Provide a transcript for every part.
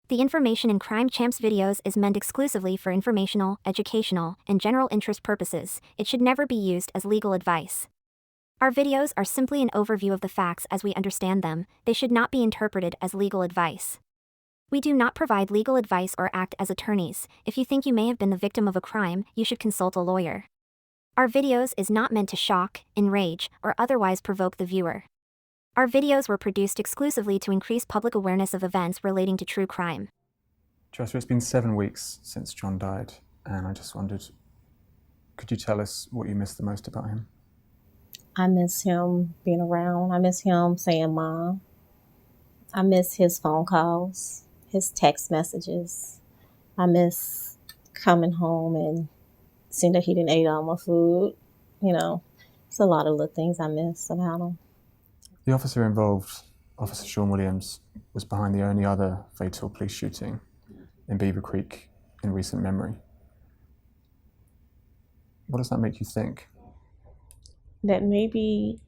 The information in Crime Champs videos is meant exclusively for informational, educational, and general interest purposes. It should never be used as legal advice. Our videos are simply an overview of the facts as we understand them. They should not be interpreted as legal advice. We do not provide legal advice or act as attorneys. If you think you may have been the victim of a crime, you should consult a lawyer. Our videos is not meant to shock, enrage, or otherwise provoke the viewer. Our videos were produced exclusively to increase public awareness of events relating to true crime. Joshua, it's been 7 weeks since John died, and I just wondered, could you tell us what you miss the most about him? I miss him being around. I miss him saying Mom. I miss his phone calls, his text messages. I miss coming home and seeing that he didn't eat all my food. You know, it's a lot of little things I miss about him. The officer involved, Officer Sean Williams, was behind the only other fatal police shooting in Beaver Creek in recent memory. What does that make you think? That maybe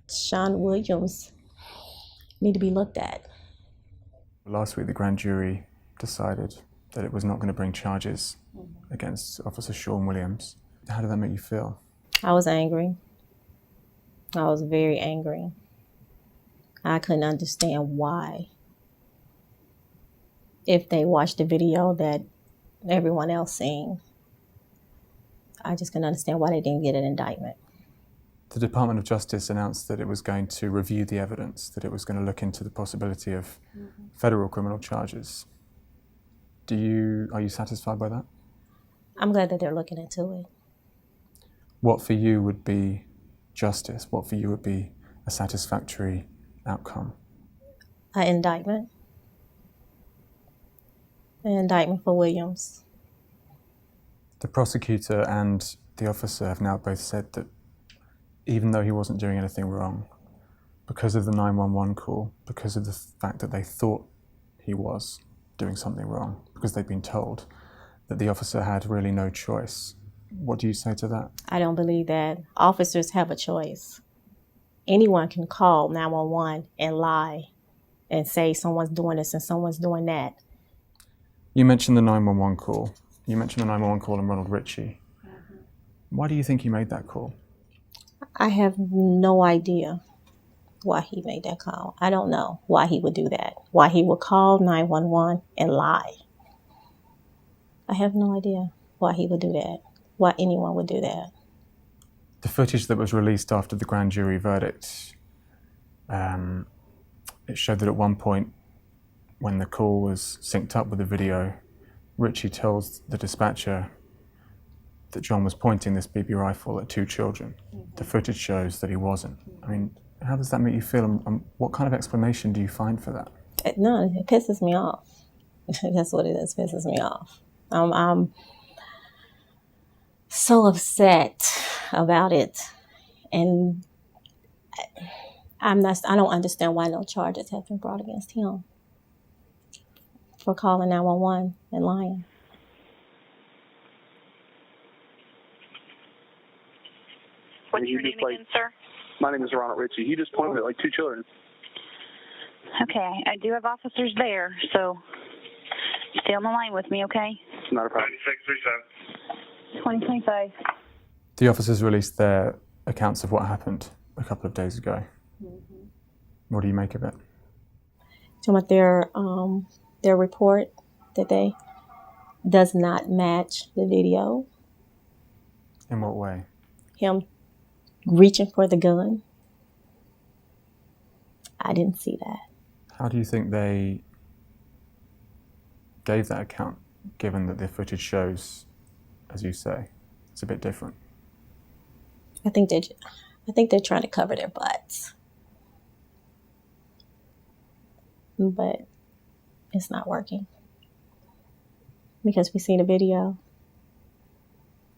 Sean Williams need to be looked at. Last week, the grand jury decided that it was not going to bring charges against Officer Sean Williams. How did that make you feel? I was angry. I was very angry. I couldn't understand why. If they watched the video that everyone else seen, I just couldn't understand why they didn't get an indictment. The Department of Justice announced that it was going to review the evidence, that it was going to look into the possibility of federal criminal charges. Are you satisfied by that? I'm glad that they're looking into it. What for you would be justice? What for you would be a satisfactory outcome? An indictment. An indictment for Williams. The prosecutor and the officer have now both said that even though he wasn't doing anything wrong, because of the 911 call, because of the fact that they thought he was doing something wrong, because they'd been told, that the officer had really no choice. What do you say to that? I don't believe that. Officers have a choice. Anyone can call 911 and lie and say someone's doing this and someone's doing that. You mentioned the 911 call. You mentioned the 911 call and Ronald Ritchie. Why do you think he made that call? I have no idea why he made that call. I don't know why he would do that. Why he would call 911 and lie. I have no idea why he would do that. Why anyone would do that. The footage that was released after the grand jury verdict, it showed that at one point, when the call was synced up with the video, Ritchie tells the dispatcher that John was pointing this BB rifle at 2 children. The footage shows that he wasn't. I mean, how does that make you feel? What kind of explanation do you find for that? None. It pisses me off. That's what it is. It pisses me off. I'm so upset about it, and I don't understand why no charges have been brought against him for calling 911 and lying. What's your name again, sir? My name is Ronald Ritchie. He just pointed at 2 children. Okay, I do have officers there, so stay on the line with me, okay? Not a problem. 2025. The officers released their accounts of what happened a couple of days ago. What do you make of it? Talking about their report that they does not match the video. In what way? Him reaching for the gun. I didn't see that. How do you think they gave that account, given that the footage shows, as you say, it's a bit different? I think they're trying to cover their butts, but it's not working because we see the video.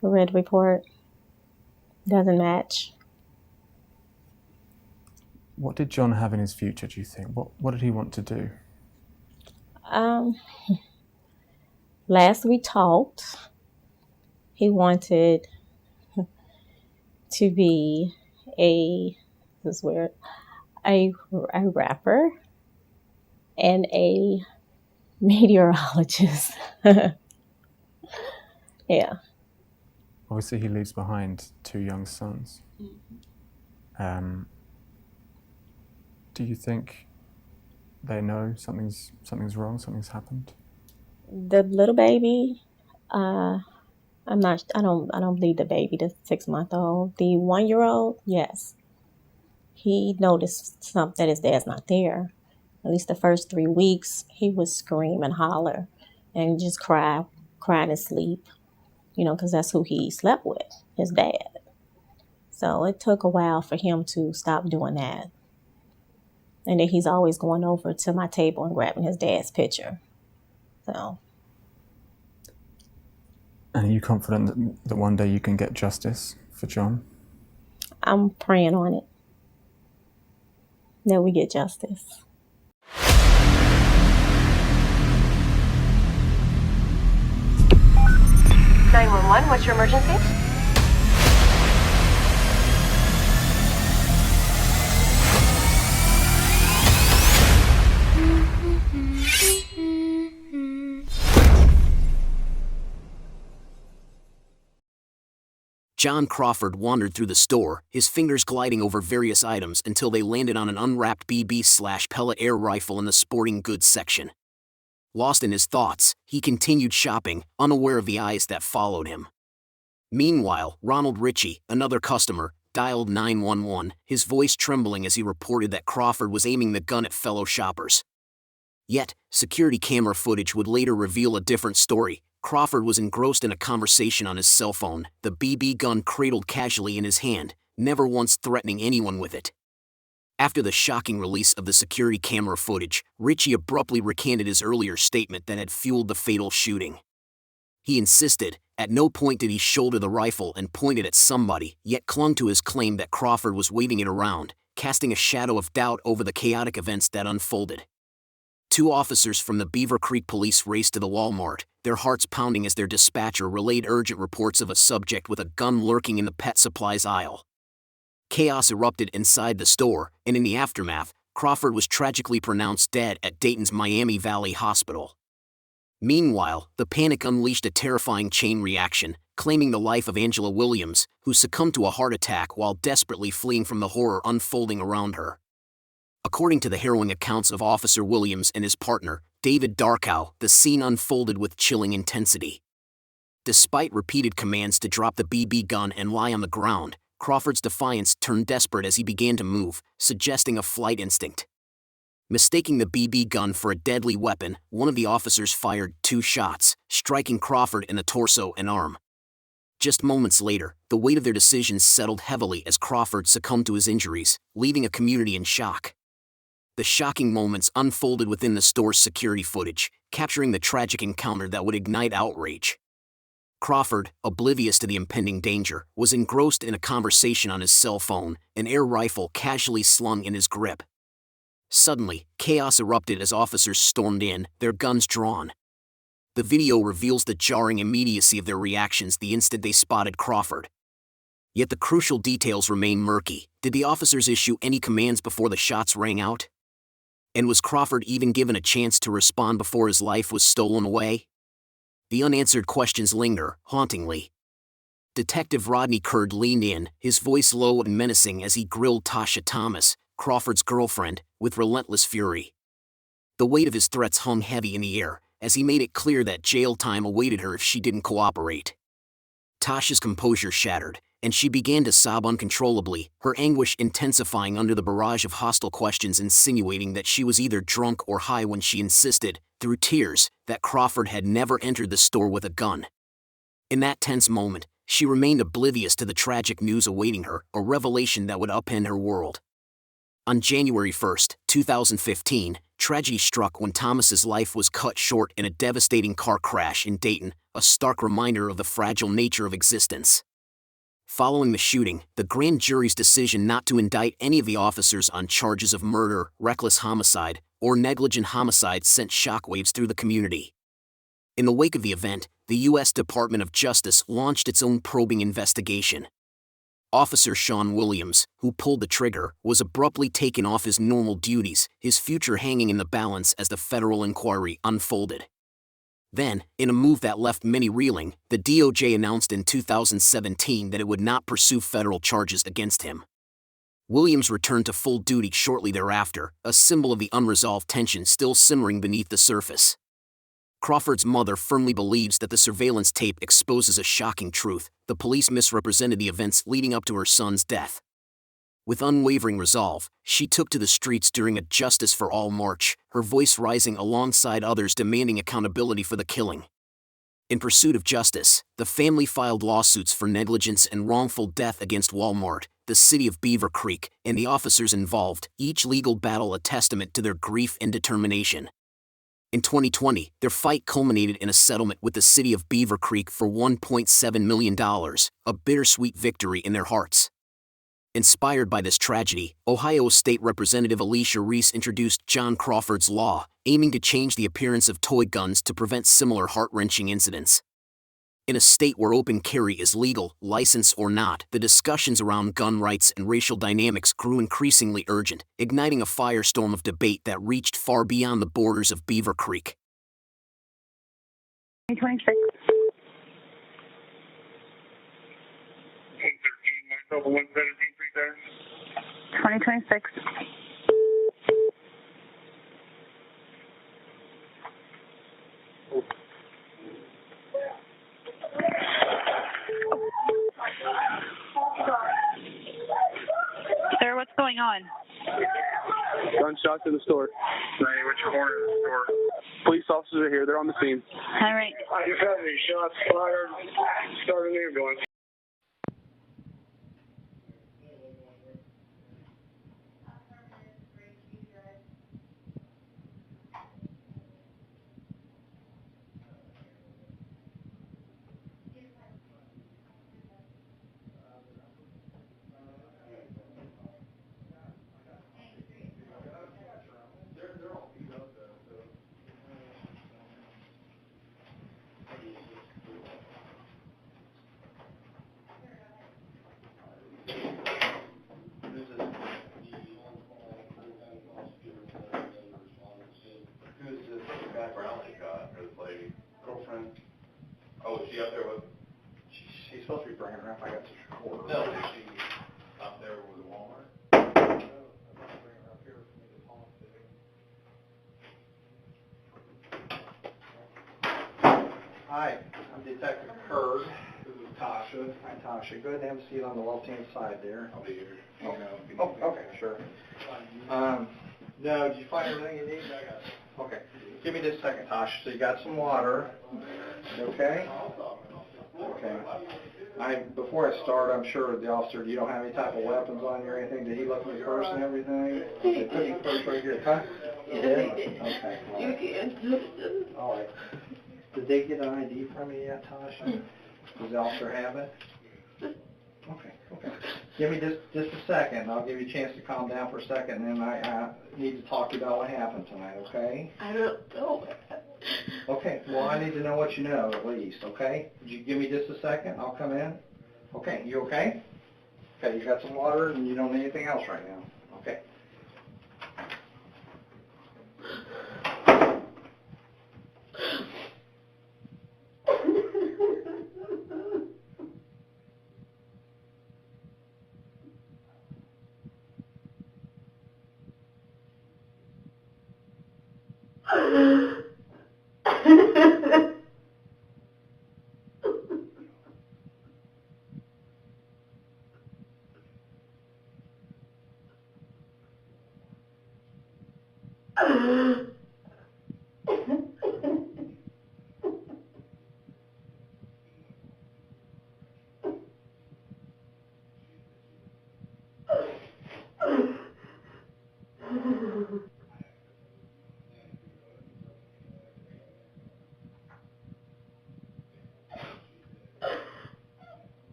We read the report. Doesn't match. What did John have in his future, do you think? What did he want to do? Last we talked, he wanted to be a rapper and a Meteorologist. Yeah. Obviously, he leaves behind 2 young sons. Do you think they know something's wrong, something's happened? The little baby, I don't believe the baby, the 6-month-old. The 1-year-old, yes. He noticed something that his dad's not there. At least the first 3 weeks, he would scream and holler and just cry in his sleep, because that's who he slept with, his dad. So it took a while for him to stop doing that. And then he's always going over to my table and grabbing his dad's picture. So. And are you confident that one day you can get justice for John? I'm praying on it, that we get justice. 911, what's your emergency? John Crawford wandered through the store, his fingers gliding over various items until they landed on an unwrapped BB/pellet air rifle in the sporting goods section. Lost in his thoughts, he continued shopping, unaware of the eyes that followed him. Meanwhile, Ronald Ritchie, another customer, dialed 911, his voice trembling as he reported that Crawford was aiming the gun at fellow shoppers. Yet, security camera footage would later reveal a different story. Crawford was engrossed in a conversation on his cell phone, the BB gun cradled casually in his hand, never once threatening anyone with it. After the shocking release of the security camera footage, Ritchie abruptly recanted his earlier statement that had fueled the fatal shooting. He insisted, at no point did he shoulder the rifle and point it at somebody, yet clung to his claim that Crawford was waving it around, casting a shadow of doubt over the chaotic events that unfolded. 2 officers from the Beaver Creek Police raced to the Walmart, their hearts pounding as their dispatcher relayed urgent reports of a subject with a gun lurking in the pet supplies aisle. Chaos erupted inside the store, and in the aftermath, Crawford was tragically pronounced dead at Dayton's Miami Valley Hospital. Meanwhile, the panic unleashed a terrifying chain reaction, claiming the life of Angela Williams, who succumbed to a heart attack while desperately fleeing from the horror unfolding around her. According to the harrowing accounts of Officer Williams and his partner, David Darkow, the scene unfolded with chilling intensity. Despite repeated commands to drop the BB gun and lie on the ground, Crawford's defiance turned desperate as he began to move, suggesting a flight instinct. Mistaking the BB gun for a deadly weapon, one of the officers fired 2 shots, striking Crawford in the torso and arm. Just moments later, the weight of their decisions settled heavily as Crawford succumbed to his injuries, leaving a community in shock. The shocking moments unfolded within the store's security footage, capturing the tragic encounter that would ignite outrage. Crawford, oblivious to the impending danger, was engrossed in a conversation on his cell phone, an air rifle casually slung in his grip. Suddenly, chaos erupted as officers stormed in, their guns drawn. The video reveals the jarring immediacy of their reactions the instant they spotted Crawford. Yet the crucial details remain murky. Did the officers issue any commands before the shots rang out? And was Crawford even given a chance to respond before his life was stolen away? The unanswered questions linger, hauntingly. Detective Rodney Curd leaned in, his voice low and menacing as he grilled Tasha Thomas, Crawford's girlfriend, with relentless fury. The weight of his threats hung heavy in the air, as he made it clear that jail time awaited her if she didn't cooperate. Tasha's composure shattered, and she began to sob uncontrollably, her anguish intensifying under the barrage of hostile questions insinuating that she was either drunk or high when she insisted, through tears, that Crawford had never entered the store with a gun. In that tense moment, she remained oblivious to the tragic news awaiting her, a revelation that would upend her world. On January 1, 2015, tragedy struck when Thomas's life was cut short in a devastating car crash in Dayton, a stark reminder of the fragile nature of existence. Following the shooting, the grand jury's decision not to indict any of the officers on charges of murder, reckless homicide, or negligent homicide sent shockwaves through the community. In the wake of the event, the U.S. Department of Justice launched its own probing investigation. Officer Sean Williams, who pulled the trigger, was abruptly taken off his normal duties, his future hanging in the balance as the federal inquiry unfolded. Then, in a move that left many reeling, the DOJ announced in 2017 that it would not pursue federal charges against him. Williams returned to full duty shortly thereafter, a symbol of the unresolved tension still simmering beneath the surface. Crawford's mother firmly believes that the surveillance tape exposes a shocking truth: the police misrepresented the events leading up to her son's death. With unwavering resolve, she took to the streets during a Justice for All march, her voice rising alongside others demanding accountability for the killing. In pursuit of justice, the family filed lawsuits for negligence and wrongful death against Walmart, the city of Beaver Creek, and the officers involved, each legal battle a testament to their grief and determination. In 2020, their fight culminated in a settlement with the city of Beaver Creek for $1.7 million, a bittersweet victory in their hearts. Inspired by this tragedy, Ohio State Representative Alicia Reese introduced John Crawford's Law, aiming to change the appearance of toy guns to prevent similar heart-wrenching incidents. In a state where open carry is legal, licensed or not, the discussions around gun rights and racial dynamics grew increasingly urgent, igniting a firestorm of debate that reached far beyond the borders of Beaver Creek. 2026. 2026. Sir, what's going on? Gunshots in the store. Hey, which corner of the store? Police officers are here. They're on the scene. All right. I just had any shots fired. Start an ambulance. Oh, is she up there with? She's supposed to be bringing her up. I got to record. No, is she up there with the Walmart? No, I'm not bringing her up here for me to talk to. Hi, I'm Detective Kurd. This is Tasha. Hi, Tasha. Good to have a seat on the left-hand side there. I'll be here. Oh, okay, sure. No, did you find everything you need? I got it. Okay. Give me just a second, Tasha. So you got some water. Okay? Okay. Before I start, I'm sure the officer, you don't have any type of weapons on you or anything. Did he look at your purse and everything? They put your purse right here. Huh? You did? Okay. All right. Did they get an ID from you yet, Tasha? Does the officer have it? Okay. Give me just a second. I'll give you a chance to calm down for a second, and then I need to talk to you about what happened tonight, okay? I don't know. Okay, well, I need to know what you know at least, okay? Would you give me just a second? I'll come in. Okay, you okay? Okay, you got some water and you don't need anything else right now. Okay.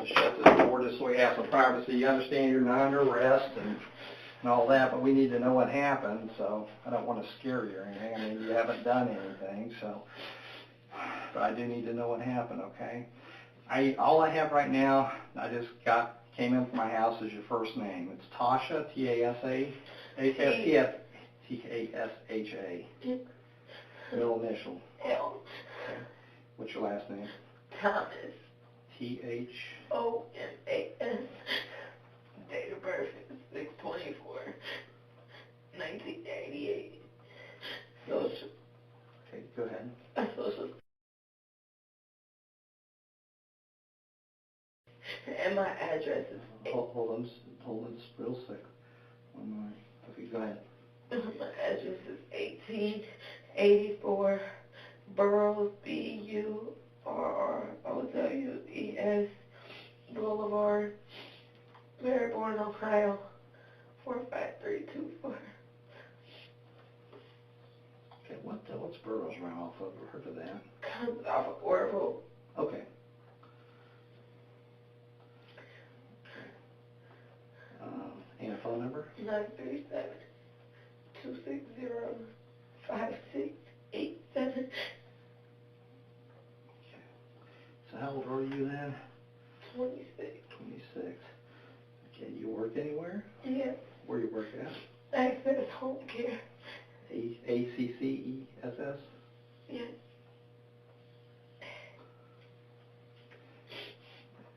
to shut this door just so we have some privacy. You understand you're not under arrest and all that, but we need to know what happened, so I don't want to scare you or anything. I mean, you haven't done anything, so, but I do need to know what happened, okay? All I have right now, I just came in from my house, is your first name. It's Tasha, T-A-S-A, T-A-S-H-A. Middle initial. L. Okay. What's your last name? Thomas. T-H-O-M-A-S. Date of birth is 6/24/1988. Social. Okay, go ahead. Social. And my address is... Hold on just real sick. One more. Okay, go ahead. My address is 1884 Burroughs, B-U-R-R-O-W-E-S Boulevard, Melbourne, Ohio, 45324. Okay, what's Burroughs run off of? Ever heard of that? Comes off of Orville. Okay. And a phone number? 937-260-5687. So how old are you then? 26. 26. Okay, you work anywhere? Yes. Where you work at? Access Home Care. A-C-C-E-S-S? Yes.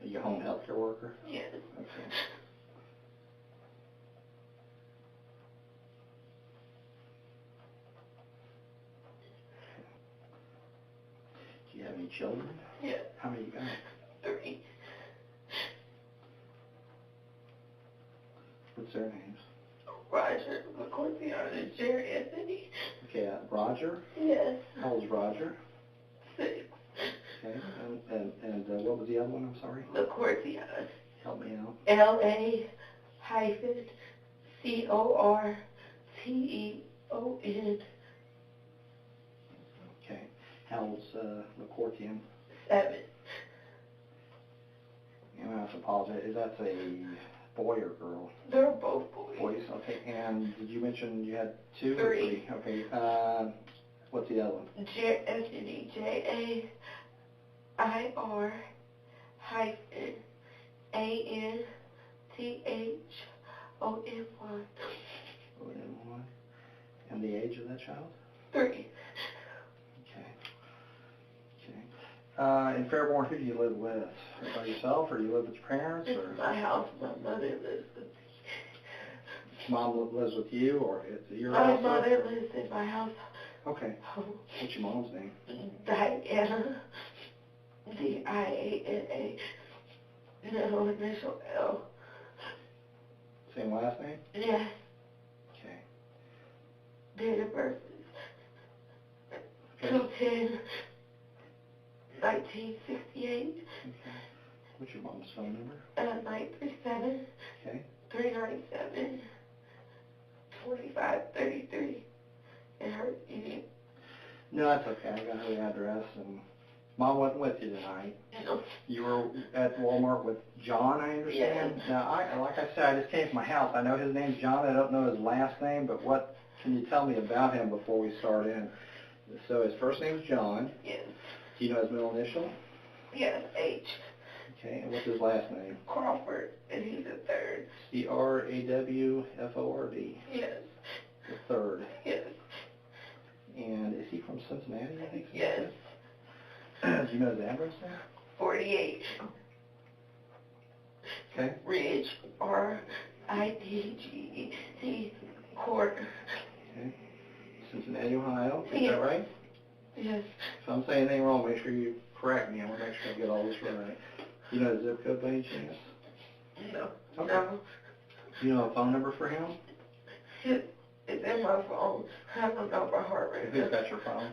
Are you a home health care worker? Yes. Okay. Do you have any children? Yes. How many you got? 3. What's their names? Roger, McCourtiana, Jerry Anthony. Okay, Roger? Yes. How old's Roger? 6. Okay, and what was the other one, I'm sorry? LaCourtiana. Help me out. L-A-CORTEON. Okay. How old's LaCourtian? 7. And I have to apologize. Is that a boy or girl? They're both boys. Boys, okay. And did you mention you had 2 or 3? 3? Okay. What's the other one? Anthony, JAIR-ANTHONY. O-N-Y. And the age of that child? 3. Okay. Okay. In Fairborn, who do you live with? By yourself, or do you live with your parents? This Or is my house. My mother lives with me. Mom lives with you, or it's your My house? mother lives in my house. Okay. What's your mom's name? Diana. D-I-A-N-A. Middle initial L. Same last name? Yes. Okay. Date of birth is 2/10/1968. Okay. What's your mom's phone number? 937 Okay. 397 2533. And her email. No, that's okay. I got her address, and Mom wasn't with you tonight. No. You were at Walmart with John, I understand? Yes. Now, like I said, I just came from my house. I know his name's John. I don't know his last name, but what can you tell me about him before we start in? So his first name's John. Yes. Do you know his middle initial? Yes, H. Okay, and what's his last name? Crawford, and he's a 3rd. C-R-A-W-F-O-R-D. Yes. The 3rd. Yes. And is he from Cincinnati, I think? Yes. Do you know his address there? 48. Okay. Ridge, R-I-D-G-E-T, Court. Okay. Cincinnati, Ohio. Is Yes. that right? Yes. If I'm saying anything wrong, make sure you correct me. I want to make sure I get all this right. You know the zip code by any chance? No. Okay. No. Do you know a phone number for him? It's in my phone. I don't know by heart rate. Who's got your phone?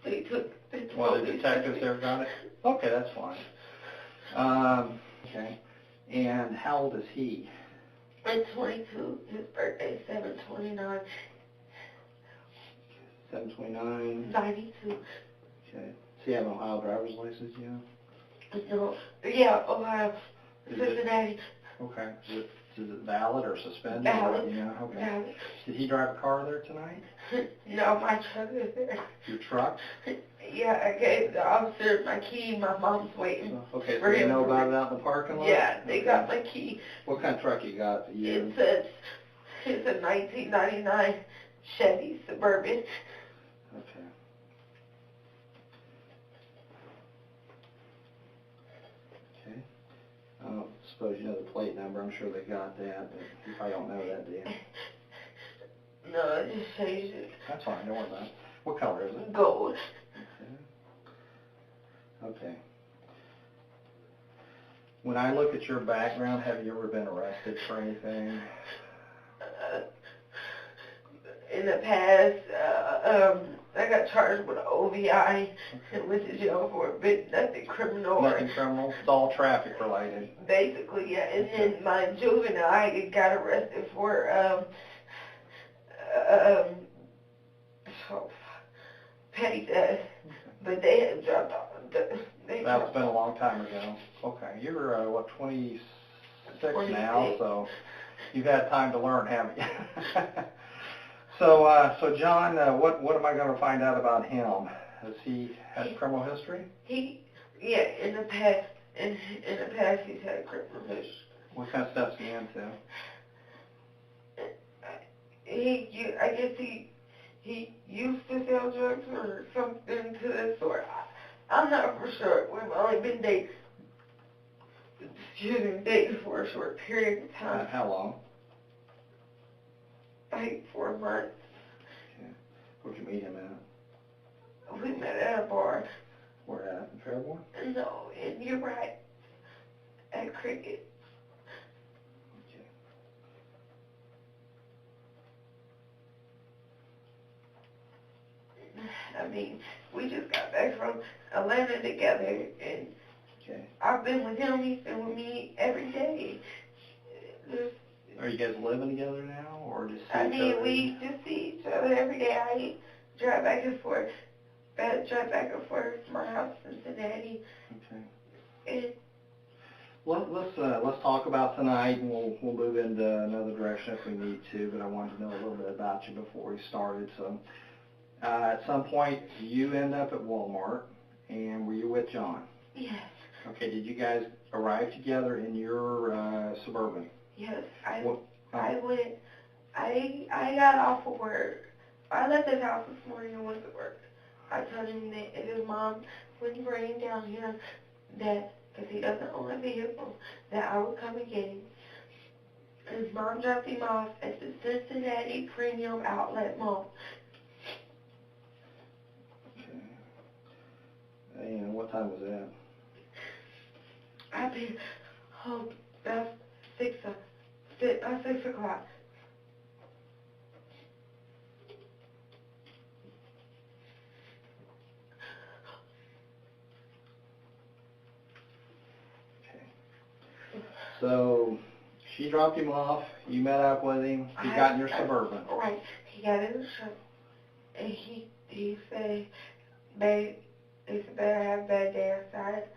They took. One of the detectives there got it? Okay, that's fine. Okay. And how old is he? I'm 22. His birthday 7/29. 7/29. 92. Okay. Does he have an Ohio driver's license, you know? No. Yeah, Ohio. Cincinnati. Okay. Is it valid or suspended? Valid. You know? Okay. Valid. Did he drive a car there tonight? No, my truck is there. Your truck? Yeah, I gave the officer my key. My mom's waiting. Okay, so they know about it out in the parking lot? Yeah, they got my key. What kind of truck you got? It's a 1999 Chevy Suburban. Okay. Okay. I don't suppose you know the plate number. I'm sure they got that, but you probably don't know that, do you? No, it just changed it. That's fine. Don't worry about it. What color is it? Gold. Okay. When I look at your background, have you ever been arrested for anything? In the past, I got charged with OVI and went to jail for it, but nothing criminal. Nothing criminal? It's all traffic related. Basically, yeah. And then my juvenile, I got arrested for petty theft, but they had dropped off. That's been a long time ago. Okay, you're what, 26 now, so you've had time to learn, haven't you? So John, what am I going to find out about him? Has he had criminal history? Yeah, in the past, in the past he's had criminal history. What kind of stuff's he into? I guess he used to sell drugs or something to that sort. I'm not for sure. We've only been dating for a short period of time. How long? Like 4 months. Okay. Where'd you meet him at? We met at a bar. Where at? In Fairborn? No, and you're right. At Cricket. I mean, we just got back from Atlanta together, and I've been with him. He's been with me every day. Are you guys living together now, or just see I each mean, other? we just see each other every day. I drive back and forth. From our house in Cincinnati. Okay. Let's talk about tonight, and we'll move into another direction if we need to. But I wanted to know a little bit about you before we started. So, at some point, you end up at Walmart, and were you with John? Yes. Okay. Did you guys arrive together in your Suburban? Yes. I got off of work. I left his house this morning and went to work. I told him that if his mom wouldn't bring him down here, that because he doesn't own a vehicle, that I would come and get him. His mom dropped him off at the Cincinnati Premium Outlet Mall. Okay. And what time was that? I've been home about 6 o'clock. So she dropped him off. You met up with him. He got in your Suburban. Right. He got in the truck, and he said, "Babe, it's a bad, I have a bad day outside.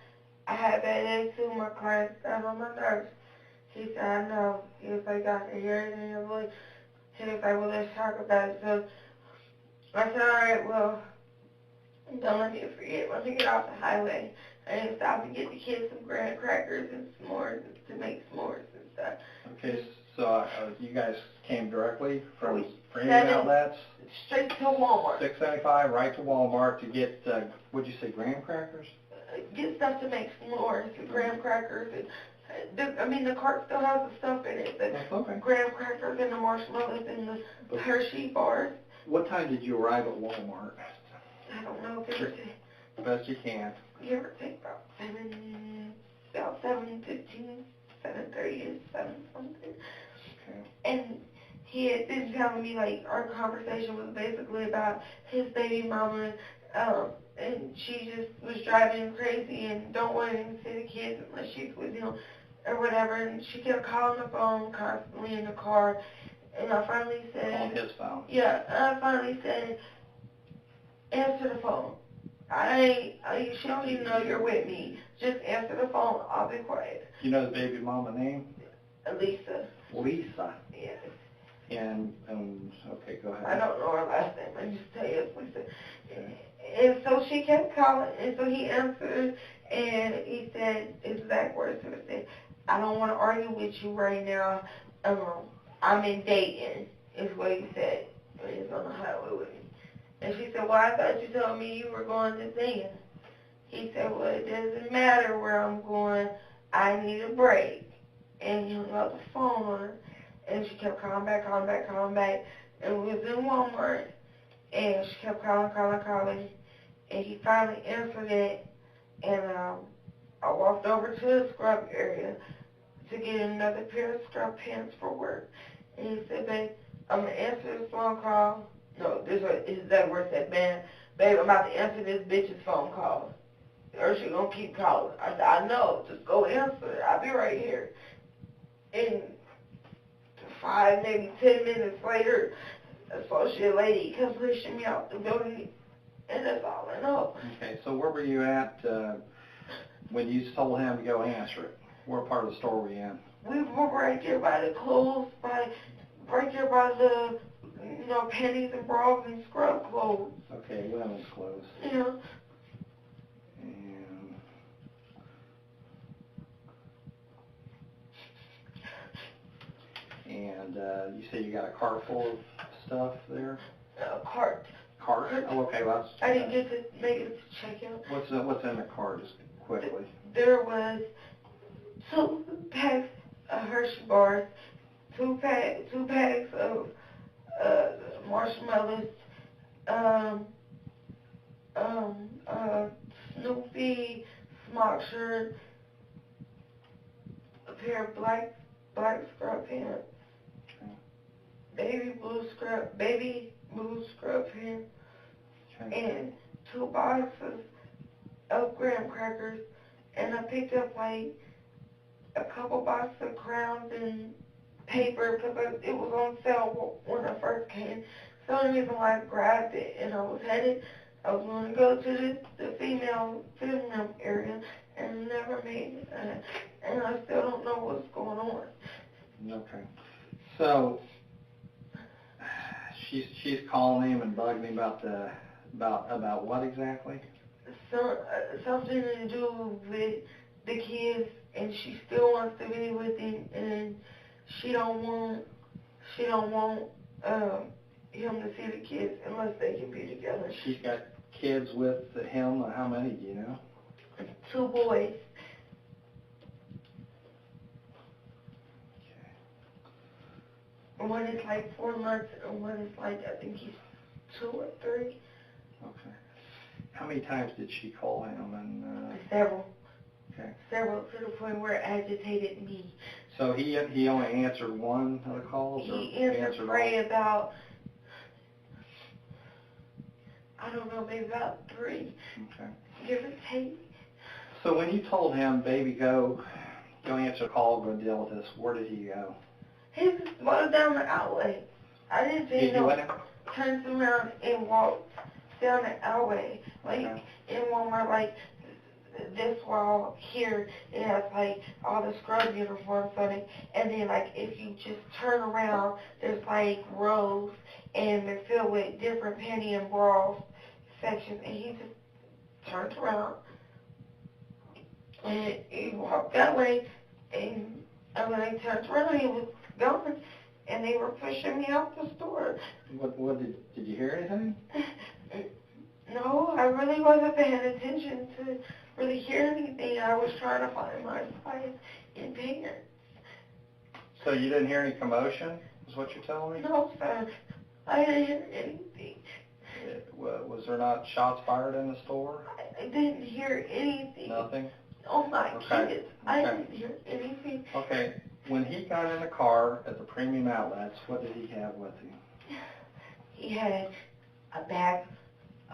I had a bad day too. My clients got on my nerves." He said, "I know." He was like, "I can hear it in your voice." He was like, "Well, let's talk about it." So I said, "All right, well, don't let me forget. Let me get off the highway. I need to stop and get the kids some graham crackers and s'mores to make s'mores and stuff." Okay, so you guys came directly from Premium Outlets? Straight to Walmart. 675, right to Walmart to get, what'd you say, graham crackers? Get stuff to make s'mores and graham crackers. And the cart still has the stuff in it. The graham crackers and the marshmallows and the Hershey bars. What time did you arrive at Walmart? I don't know. Give or take. Best you can. Give or take about 7:15, 7:30, 7 something. Okay. And he had been telling me, like, our conversation was basically about his baby mama, and she just was driving him crazy and don't want him to see the kids unless she's with him or whatever. And she kept calling the phone constantly in the car. And I finally said... On his phone? Yeah, I finally said, "Answer the phone." She don't even know you're with me. Just answer the phone. I'll be quiet. You know the baby mama name? Lisa. Lisa. Yes. And okay, go ahead. I don't know her last name. I just tell you it's Lisa. Okay. And so she kept calling, and so he answered, and he said, his exact words to her, said, I don't want to argue with you right now. I'm in Dayton, is what he said. He was on the highway with me. And she said, well, I thought you told me you were going to Dayton. He said, well, it doesn't matter where I'm going. I need a break. And he hung up the phone on her. And she kept calling back. And we was in Walmart. And she kept calling. And he finally answered it. And I walked over to the scrub area to get another pair of scrub pants for work. And he said, babe, I'm going to answer this phone call. No, this was his exact word, said, man, babe, I'm about to answer this bitch's phone call. Or she going to keep calling. I said, I know, just go answer it. I'll be right here. And 5, maybe 10 minutes later, an associate lady comes pushing me out the building, and that's all I know. Okay, so where were you at when you told him to go answer it? What part of the store were you in? We were right there by the clothes, right there by the, panties and bras and scrub clothes. Okay, women's clothes. Yeah. And you say you got a cart full of stuff there? A cart. Cart? Oh, okay, well, I didn't get to make it to check out. What's in the cart, just quickly? There was 2 packs of Hershey bars, 2 packs of marshmallows, Snoopy smock shirt, a pair of black scrub pants, baby blue scrub pants, and 2 boxes of graham crackers, and I picked up like a couple boxes of crowns and paper because it was on sale when I first came. So the reason why I grabbed it, and I was going to go to the female area, and never made it, and I still don't know what's going on. Okay. So she's calling him and bugging him about what exactly? Something to do with the kids, and she still wants to be with him, and she don't want him to see the kids unless they can be together. She's got kids with him. How many do you know? 2 boys. One is like 4 months, and one is like, I think he's 2 or 3. Okay. How many times did she call him? And several. Okay. Several, to the point where it agitated me. So he only answered one of the calls? He answered probably about, I don't know, maybe about 3. Okay. Give or take. So when you told him, baby, go answer the call, go deal with this, where did he go? He just walked down the alleyway. I didn't see him. Turned around and walked down the alleyway. Like, in Walmart, like, this wall here, it has, like, all the scrub uniforms on it. And then, like, if you just turn around, there's, like, rows, and they're filled with different panty and bra sections. And he just turned around, and he walked that way, and when I turned around, he was gone, and they were pushing me out the store. What did you hear anything? No, I really wasn't paying attention to really hear anything. I was trying to find my place in pants. So you didn't hear any commotion, is what you're telling me? No, sir. I didn't hear anything. Was there not shots fired in the store? I didn't hear anything. Nothing? Oh, my kids. I didn't hear anything. Okay. When he got in the car at the premium outlets, what did he have with him? He had a bag,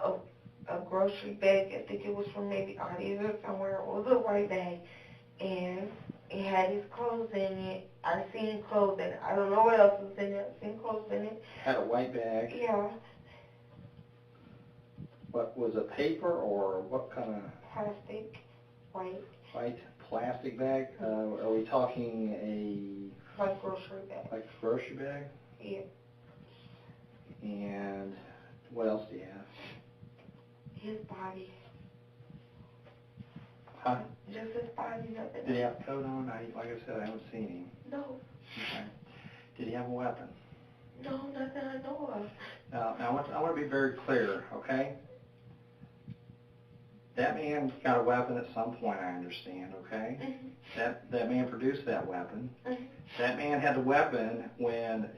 a grocery bag. I think it was from maybe Aldi's or somewhere. It was a white bag. And it had his clothes in it. I seen clothes in it. I don't know what else was in it. I seen clothes in it. Had a white bag? Yeah. What was it, paper or what kind of? Plastic, white. White plastic bag? Are we talking Like grocery bag. like a grocery bag? Yeah. And what else do you have? His body. Huh? Just his body, nothing. Did he have a coat on? Like I said, I haven't seen him. No. Okay. Did he have a weapon? No, nothing I know of. Now, I want to be very clear, okay? That man got a weapon at some point, I understand, okay? Mm-hmm. That man produced that weapon. Mm-hmm. That man had the weapon when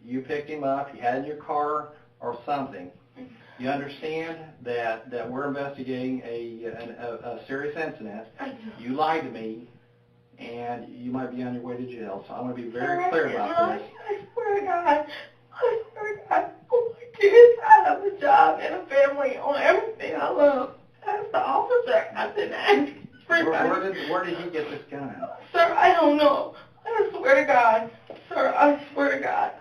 you picked him up, you had it in your car or something. Mm-hmm. You understand that we're investigating a serious incident. I do. You lied to me, and you might be on your way to jail. So I want to be very clear about this. I swear to God. I swear to God. Oh my kids, I have a job and a family on everything I love. That's the officer. I didn't ask. Where did he get this gun? Sir, I don't know. I swear to God. Sir, I swear to God.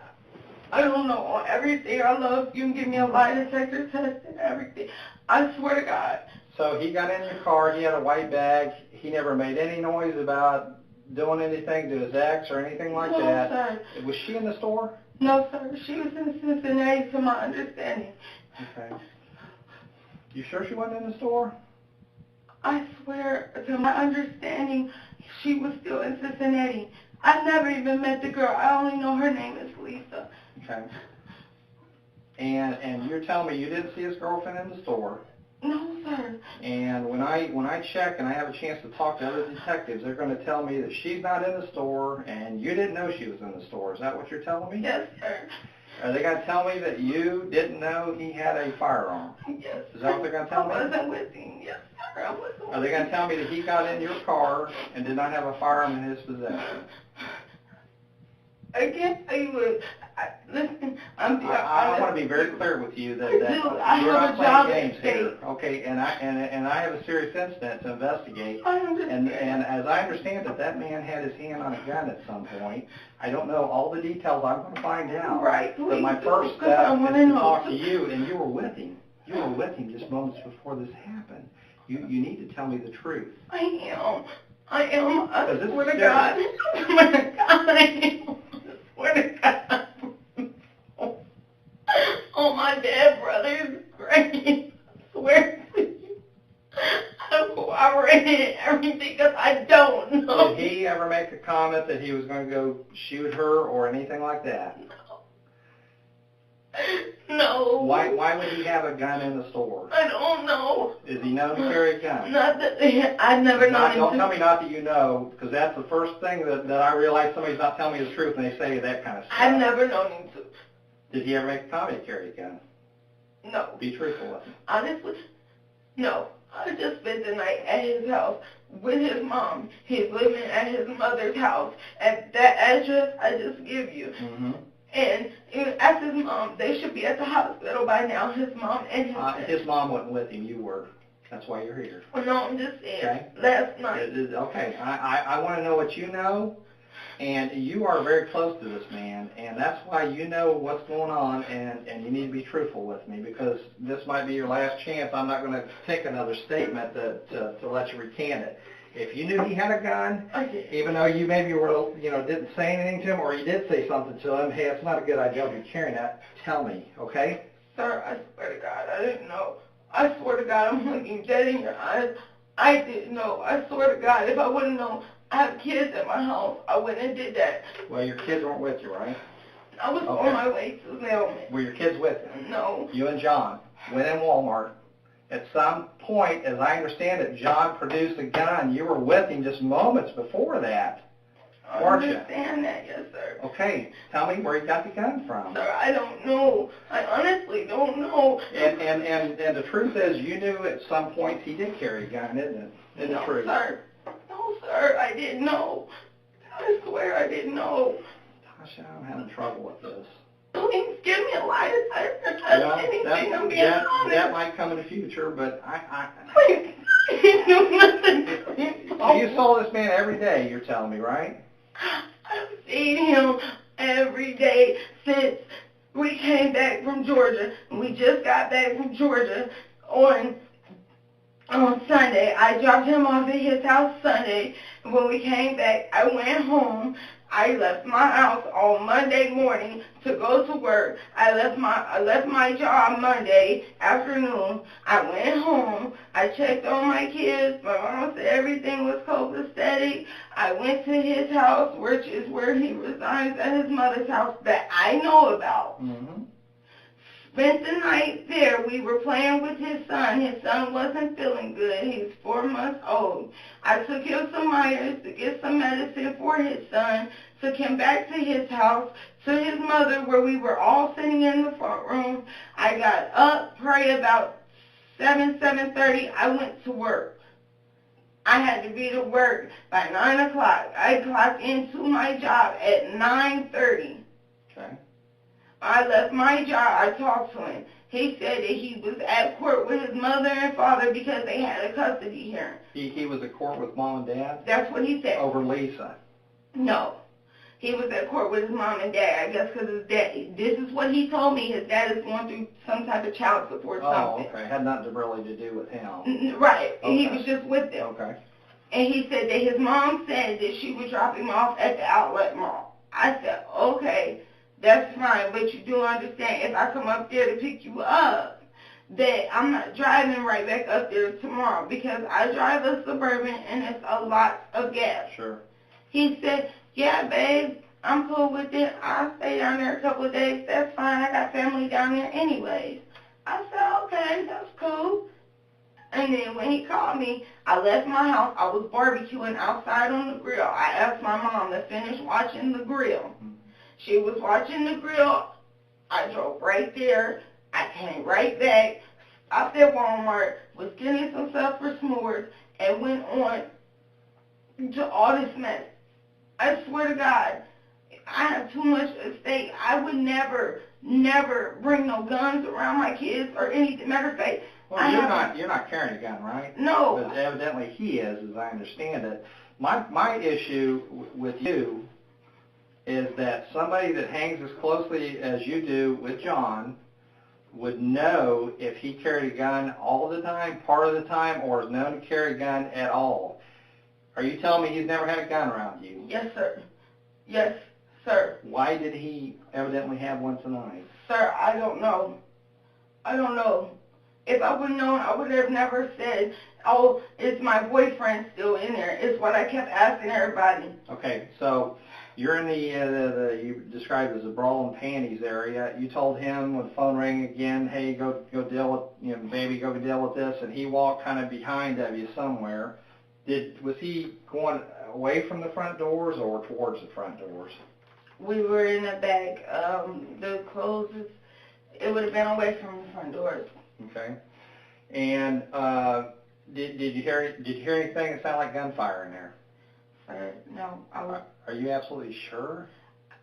I don't know. On everything I love, you can give me a lie detector test and everything. I swear to God. So he got in your car, he had a white bag, he never made any noise about doing anything to his ex or anything like that. No, sir. Was she in the store? No, sir. She was in Cincinnati, to my understanding. Okay. You sure she wasn't in the store? I swear, to my understanding, she was still in Cincinnati. I never even met the girl. I only know her name is Lisa. Okay. And you're telling me you didn't see his girlfriend in the store? No, sir. And when I check and I have a chance to talk to other detectives, they're going to tell me that she's not in the store and you didn't know she was in the store. Is that what you're telling me? Yes, sir. Are they going to tell me that you didn't know he had a firearm? Yes. Is that what they're going to tell me? I wasn't with him. Yes, sir. I wasn't with him. Are they going to tell me that he got in your car and did not have a firearm in his possession? I can't tell you what. Listen, I want to be very clear with you that I you're have not a playing job games here, okay? And I have a serious incident to investigate. I understand. And as I understand it, that man had his hand on a gun at some point. I don't know all the details. I'm going to find out. Right. But my first step is to talk to you, and you were with him. You were with him just moments before this happened. You need to tell me the truth. I am. I swear to serious. God. I swear to God. I am. I swear to God. Oh, my dead brother is great. I swear to you. I cooperated everything because I don't know. Did he ever make a comment that he was going to go shoot her or anything like that? No. Why would he have a gun in the store? I don't know. Is he known to carry a gun? Not that I've never known him Don't to. tell me not that you know, because that's the first thing that I realize somebody's not telling me the truth when they say that kind of stuff. I've never known him to. Did he ever make a comment to carry a gun? No. Be truthful with me. Honestly, no. I just spent the night at his house with his mom. He's living at his mother's house at that address I just give you. Mm-hmm. And ask his mom. They should be at the hospital by now. His mom and his mom wasn't with him. You were. That's why you're here. Well, no, I'm just saying. Okay. Last night. Okay. I want to know what you know. And you are very close to this man, and that's why you know what's going on, and you need to be truthful with me, because this might be your last chance. I'm not going to take another statement to let you recant it. If you knew he had a gun, even though you maybe were, didn't say anything to him, or you did say something to him, hey, it's not a good idea to be carrying that, tell me, okay? Sir, I swear to God, I didn't know. I swear to God, I'm looking dead in your eyes. I didn't know. I swear to God, if I wouldn't know, I have kids at my house, I went and did that. Well, your kids weren't with you, right? I was on my way to Zelman. Were your kids with you? No. You and John went in Walmart. At some point, as I understand it, John produced a gun. You were with him just moments before that, weren't you? I understand that, yes, sir. Okay, tell me where you got the gun from. Sir, I don't know. I honestly don't know. And the truth is, you knew at some point he did carry a gun, isn't it? Isn't it true? Sir. No, sir, I didn't know. I swear I didn't know. Tasha, I'm having trouble with this. Please give me a lie detector test. Anything, I'm being honest. That might come in the future, but Please, he knew nothing. You saw this man every day, you're telling me, right? I've seen him every day since we came back from Georgia. We just got back from Georgia on Sunday. I dropped him off at his house Sunday. When we came back, I went home. I left my house on Monday morning to go to work. I left my job Monday afternoon. I went home. I checked on my kids. My mom said everything was copacetic. I went to his house, which is where he resides at his mother's house that I know about. Mm-hmm. Spent the night there. We were playing with his son. His son wasn't feeling good. He was 4 months old. I took him to Myers to get some medicine for his son, took him back to his house, to his mother, where we were all sitting in the front room. I got up, probably about 7:30. I went to work. I had to be to work by 9 o'clock. I clocked into my job at 9:30. Okay. I left my job. I talked to him. He said that he was at court with his mother and father because they had a custody hearing. He was at court with mom and dad? That's what he said. Over Lisa? No. He was at court with his mom and dad, I guess, because his dad, this is what he told me, his dad is going through some type of child support something. Oh, okay. Had nothing really to do with him. Right. Okay. He was just with them. Okay. And he said that his mom said that she would drop him off at the outlet mall. I said, okay, that's fine, but you do understand if I come up there to pick you up, that I'm not driving right back up there tomorrow because I drive a Suburban and it's a lot of gas. Sure. He said, yeah, babe, I'm cool with it. I'll stay down there a couple of days. That's fine. I got family down there anyways. I said, okay, that's cool. And then when he called me, I left my house. I was barbecuing outside on the grill. I asked my mom to finish watching the grill. She was watching the grill. I drove right there. I came right back, stopped at Walmart, was getting some stuff for s'mores, and went on to all this mess. I swear to God, I have too much at stake. I would never bring no guns around my kids or anything. Matter of fact, well, you're not carrying a gun, right? No. But evidently he is, as I understand it. My issue with you is that somebody that hangs as closely as you do with John would know if he carried a gun all the time, part of the time, or is known to carry a gun at all. Are you telling me he's never had a gun around you? Yes, sir. Yes, sir. Why did he evidently have one tonight? Sir, I don't know. I don't know. If I would have known, I would have never said, oh, is my boyfriend still in there? It's what I kept asking everybody. Okay, so you're in the you described as the bra and panties area. You told him when the phone rang again, hey, go deal with, baby, go deal with this, and he walked kind of behind of you somewhere. Was he going away from the front doors or towards the front doors? We were in the back. The clothes, it would have been away from the front doors. Okay. And did you hear anything that sounded like gunfire in there? No. Are you absolutely sure?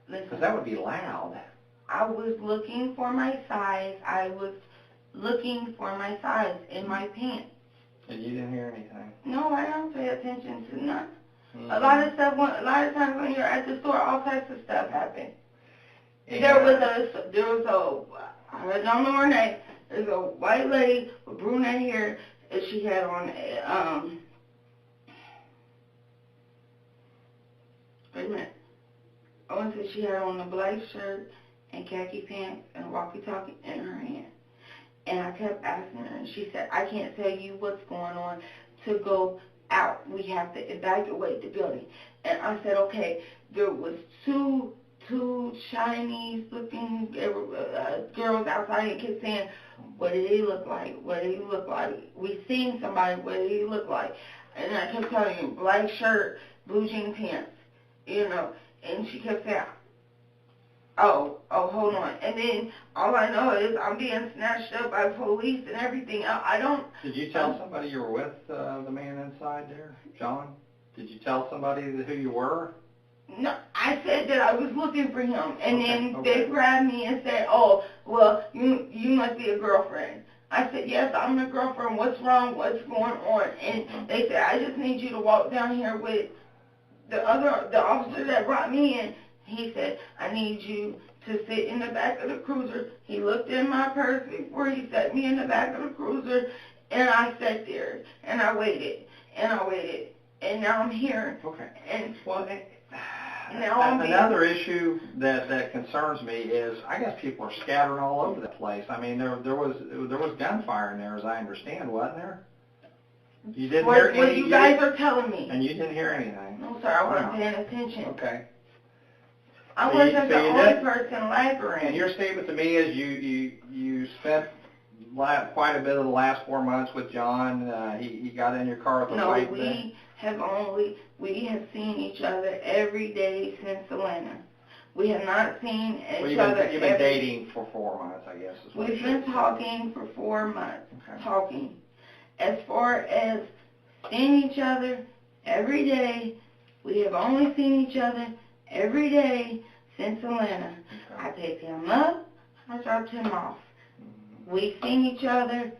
Listen, because that would be loud. I was looking for my size. I was looking for my size in my pants. And you didn't hear anything? No, I don't pay attention to nothing. Mm-hmm. A lot of times when you're at the store, all types of stuff happen. And There was a, I don't know her name. There's a white lady with brunette hair, and she had on wait a minute. I want to say she had on a black shirt and khaki pants and a walkie-talkie in her hand. And I kept asking her, and she said, I can't tell you what's going on to go out. We have to evacuate the building. And I said, okay. There was two Chinese-looking girls outside and kept saying, what did he look like? What did he look like? We seen somebody. What did he look like? And I kept telling him, black shirt, blue jean pants, And she kept saying, oh, hold on. And then all I know is I'm being snatched up by police and everything. I don't... Did you tell somebody you were with the man inside there, John? Did you tell somebody who you were? No, I said that I was looking for him, and then they grabbed me and said, oh, well, you must be a girlfriend. I said, yes, I'm the girlfriend. What's wrong? What's going on? And they said, I just need you to walk down here with the officer that brought me in. he said, I need you to sit in the back of the cruiser. He looked in my purse before he set me in the back of the cruiser, and I sat there, and I waited, and now I'm here. Okay. And well, now another issue that concerns me is I guess people are scattering all over the place. I mean, there was gunfire in there, as I understand, wasn't there? You didn't hear anything. What you guys are telling me. And you didn't hear anything. No, sir, I wasn't paying attention. Okay. I wasn't the only person laboring. And your statement to me is you spent quite a bit of the last 4 months with John. He got in your car at the right thing. We have seen each other every day since Atlanta. We have not seen each other. You've been dating for 4 months, I guess. Is what we've been talking for 4 months. Okay. Talking. As far as seeing each other every day, we have only seen each other every day since Atlanta. Okay. I picked him up, I dropped him off. We've seen each other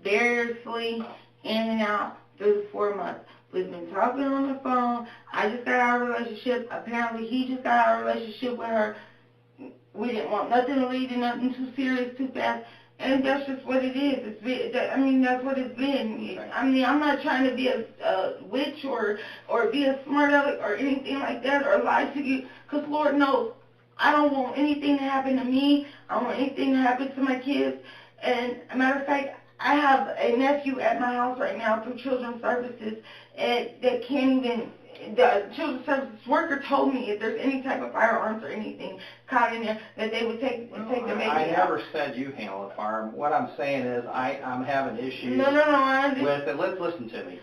variously in and out through the 4 months. We've been talking on the phone. I just got out of a relationship. Apparently he just got out of a relationship with her. We didn't want nothing to lead to nothing too serious, too fast. And that's just what it is. That's what it's been. I mean, I'm not trying to be a witch or be a smart aleck or anything like that or lie to you. Because Lord knows, I don't want anything to happen to me. I don't want anything to happen to my kids. And a matter of fact, I have a nephew at my house right now through Children's Services that can't even. The Children's Services worker told me if there's any type of firearms or anything caught in there that they would take the baby out. I never said you handle a firearm. What I'm saying is I'm having issues with it. Listen to me.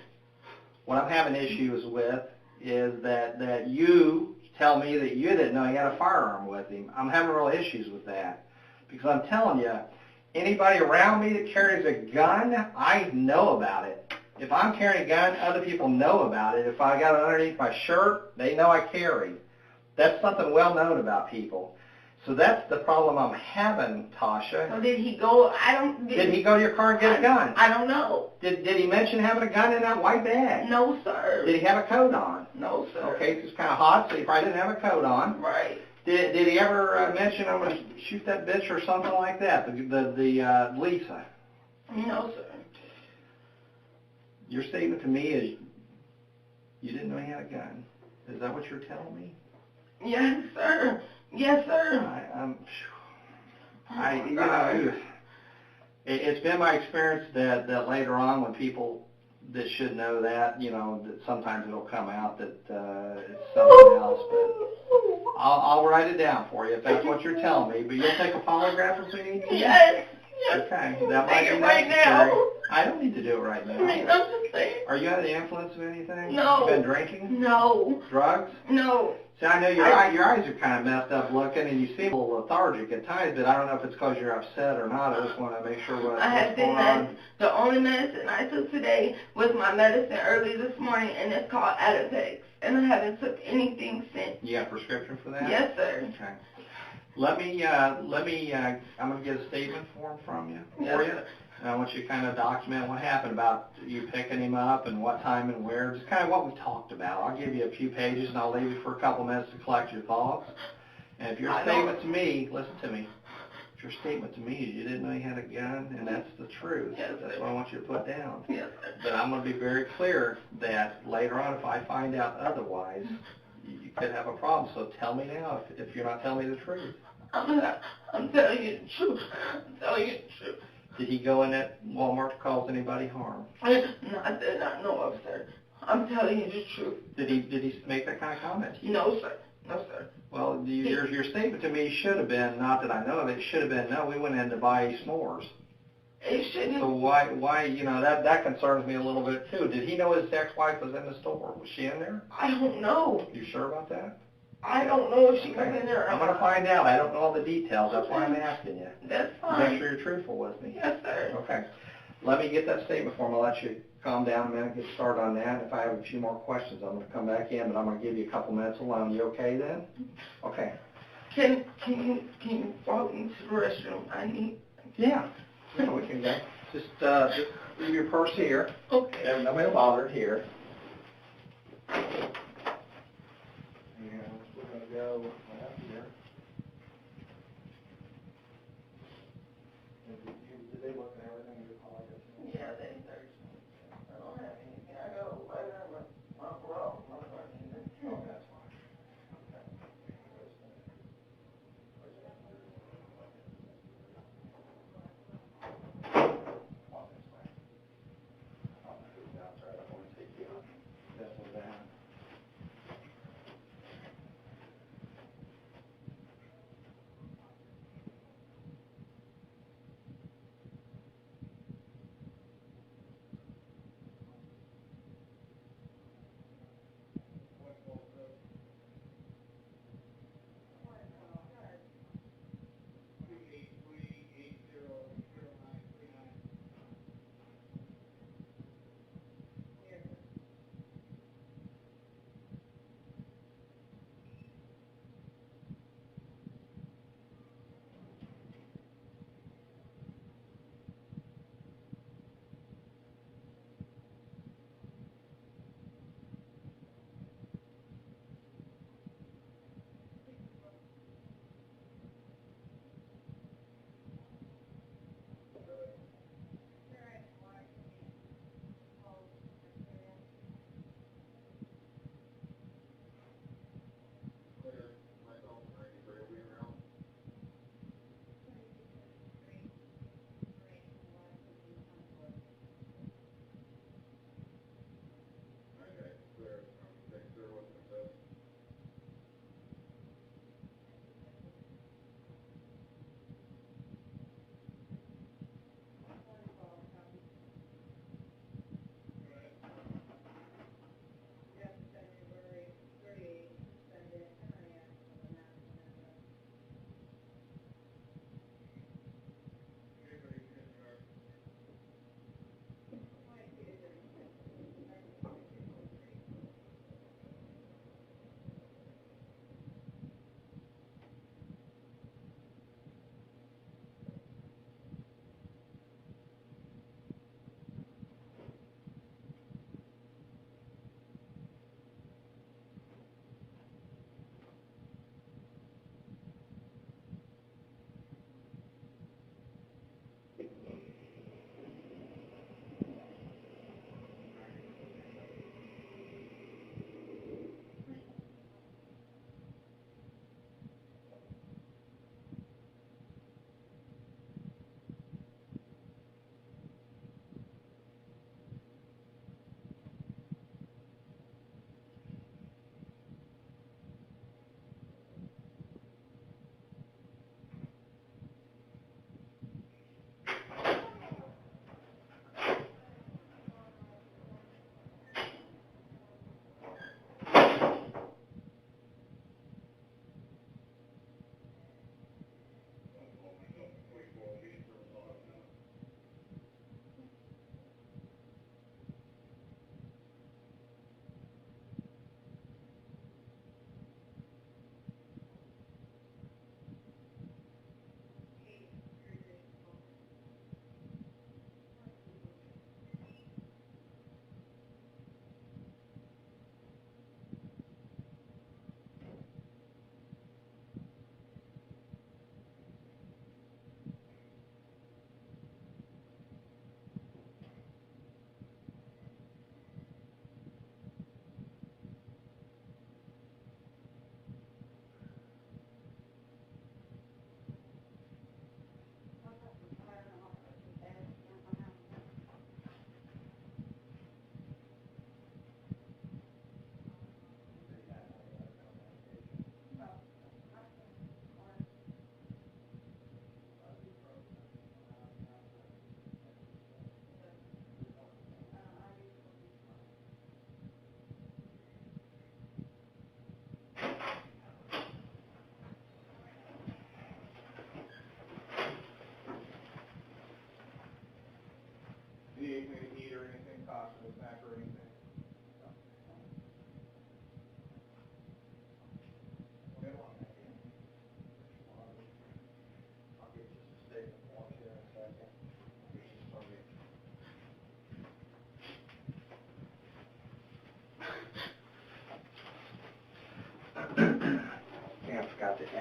What I'm having issues with is that you tell me that you didn't know he had a firearm with him. I'm having real issues with that because I'm telling you, anybody around me that carries a gun, I know about it. If I'm carrying a gun, other people know about it. If I got it underneath my shirt, they know I carry. That's something well known about people. So that's the problem I'm having, Tasha. So did he go? Did he go to your car and get a gun? I don't know. Did he mention having a gun in that white bag? No, sir. Did he have a coat on? No, sir. Okay, it's kind of hot, so he probably didn't have a coat on. Right. Did he ever mention I'm going to shoot that bitch or something like that? The Lisa. No, sir. Your statement to me is you didn't know he had a gun. Is that what you're telling me? Yes, sir. Yes, sir. It's been my experience that later on when people that should know that, that sometimes it'll come out that it's something else. But I'll write it down for you if that's what you're telling me. But you'll take a polygraph if we need to? Yes. Okay. That might be right now. I don't need to do it right now. I mean, I'm just saying. Are you under the influence of anything? No. You been drinking? No. Drugs? No. See, I know your eyes are kind of messed up looking, and you seem a little lethargic at times, but I don't know if it's because you're upset or not. I just want to make sure what's going on. The only medicine I took today was my medicine early this morning, and it's called Adapex, and I haven't took anything since. You got a prescription for that? Yes, sir. Okay. I'm going to get a statement form from you, for you. And I want you to kind of document what happened about you picking him up and what time and where, just kind of what we talked about. I'll give you a few pages and I'll leave you for a couple minutes to collect your thoughts. And if your statement to me, listen to me, if your statement to me is you didn't know you had a gun and that's the truth, that's what I want you to put down. Yes, but I'm going to be very clear that later on if I find out otherwise, you could have a problem. So tell me now if you're not telling me the truth. I'm telling you the truth. I'm telling you the truth. Did he go in that Walmart to cause anybody harm? No, I did not know of, sir. I'm telling you the truth. Did he make that kind of comment? No, sir. No, sir. Well, your statement to me should have been, not that I know of it, should have been, no, we went in to buy s'mores. It shouldn't. So why, that concerns me a little bit too. Did he know his ex-wife was in the store? Was she in there? I don't know. You sure about that? I don't know if she was in there. I'm going to find out. I don't know all the details. That's why I'm asking you. That's fine. Make sure you're truthful with me. Yes, sir. Okay. Let me get that statement form. I'll let you calm down a minute, get started on that. If I have a few more questions, I'm going to come back in, but I'm going to give you a couple minutes alone. You okay then? Okay. Can you walk me to the restroom? I need. Yeah. Yeah, we can go. Just leave your purse here. Okay. Nobody will bother it here. Go.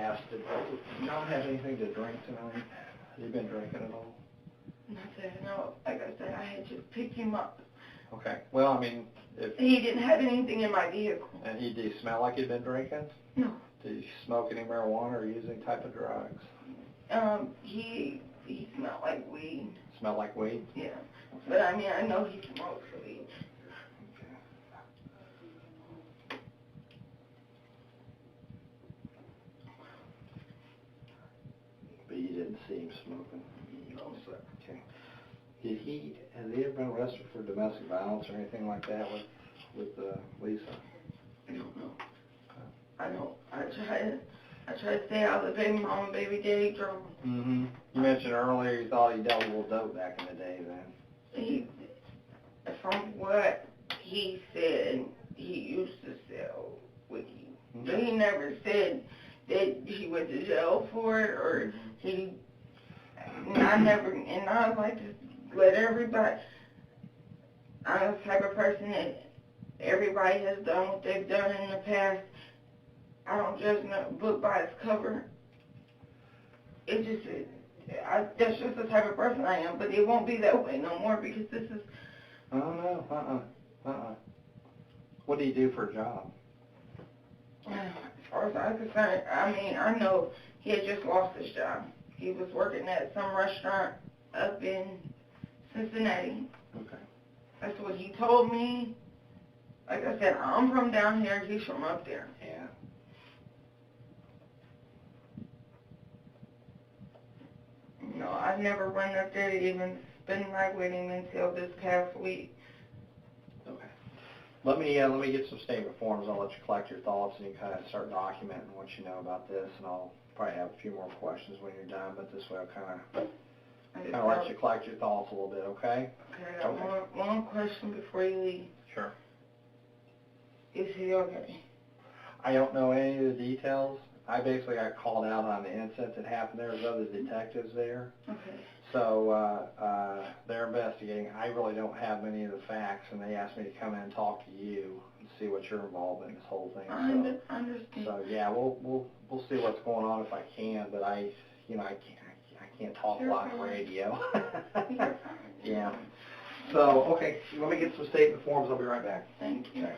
asked, did John have anything to drink tonight? Has he been drinking at all? Nothing. No, like I said, I had just picked him up. Okay. Well, I mean, if He didn't have anything in my vehicle. and did he smell like he'd been drinking? No. Did he smoke any marijuana or use any type of drugs? He smelled like weed. Smell like weed? Yeah. But I mean, I know he smokes weed. But you didn't see him smoking? No, sir. Okay. Has he ever been arrested for domestic violence or anything like that with Lisa? I don't know. I don't. I try to stay out of the baby mama, baby daddy drama. Mm-hmm. You mentioned earlier you thought he dealt a little dope back in the day then. From what he said, he used to sell weed. Mm-hmm. But he never said that he went to jail for it or he. And I like to let everybody. I'm the type of person that everybody has done what they've done in the past. I don't judge a book by its cover. That's just the type of person I am, but it won't be that way no more because this is. Oh, no, What do you do for a job? As far as I'm concerned, I mean, I know he had just lost his job. He was working at some restaurant up in Cincinnati. Okay. That's what he told me. Like I said, I'm from down here, he's from up there. Yeah. No, I've never run up there to even spend the night with him until this past week. Okay. Let me get some statement forms. I'll let you collect your thoughts and you kind of start documenting what you know about this, and I'll probably have a few more questions when you're done, but this way I'll kind of let you collect your thoughts a little bit, okay? Okay, I got one question before you leave. Sure. Is he okay? I don't know any of the details. I basically got called out on the incident that happened. There was other detectives there. Okay. So they're investigating. I really don't have many of the facts, and they asked me to come in and talk to you and see what your involvement in this whole thing. I understand. So yeah, we'll see what's going on if I can, but I can't talk a lot on the radio. Yeah. So okay, let me get some statement forms. I'll be right back. Thank you. Okay.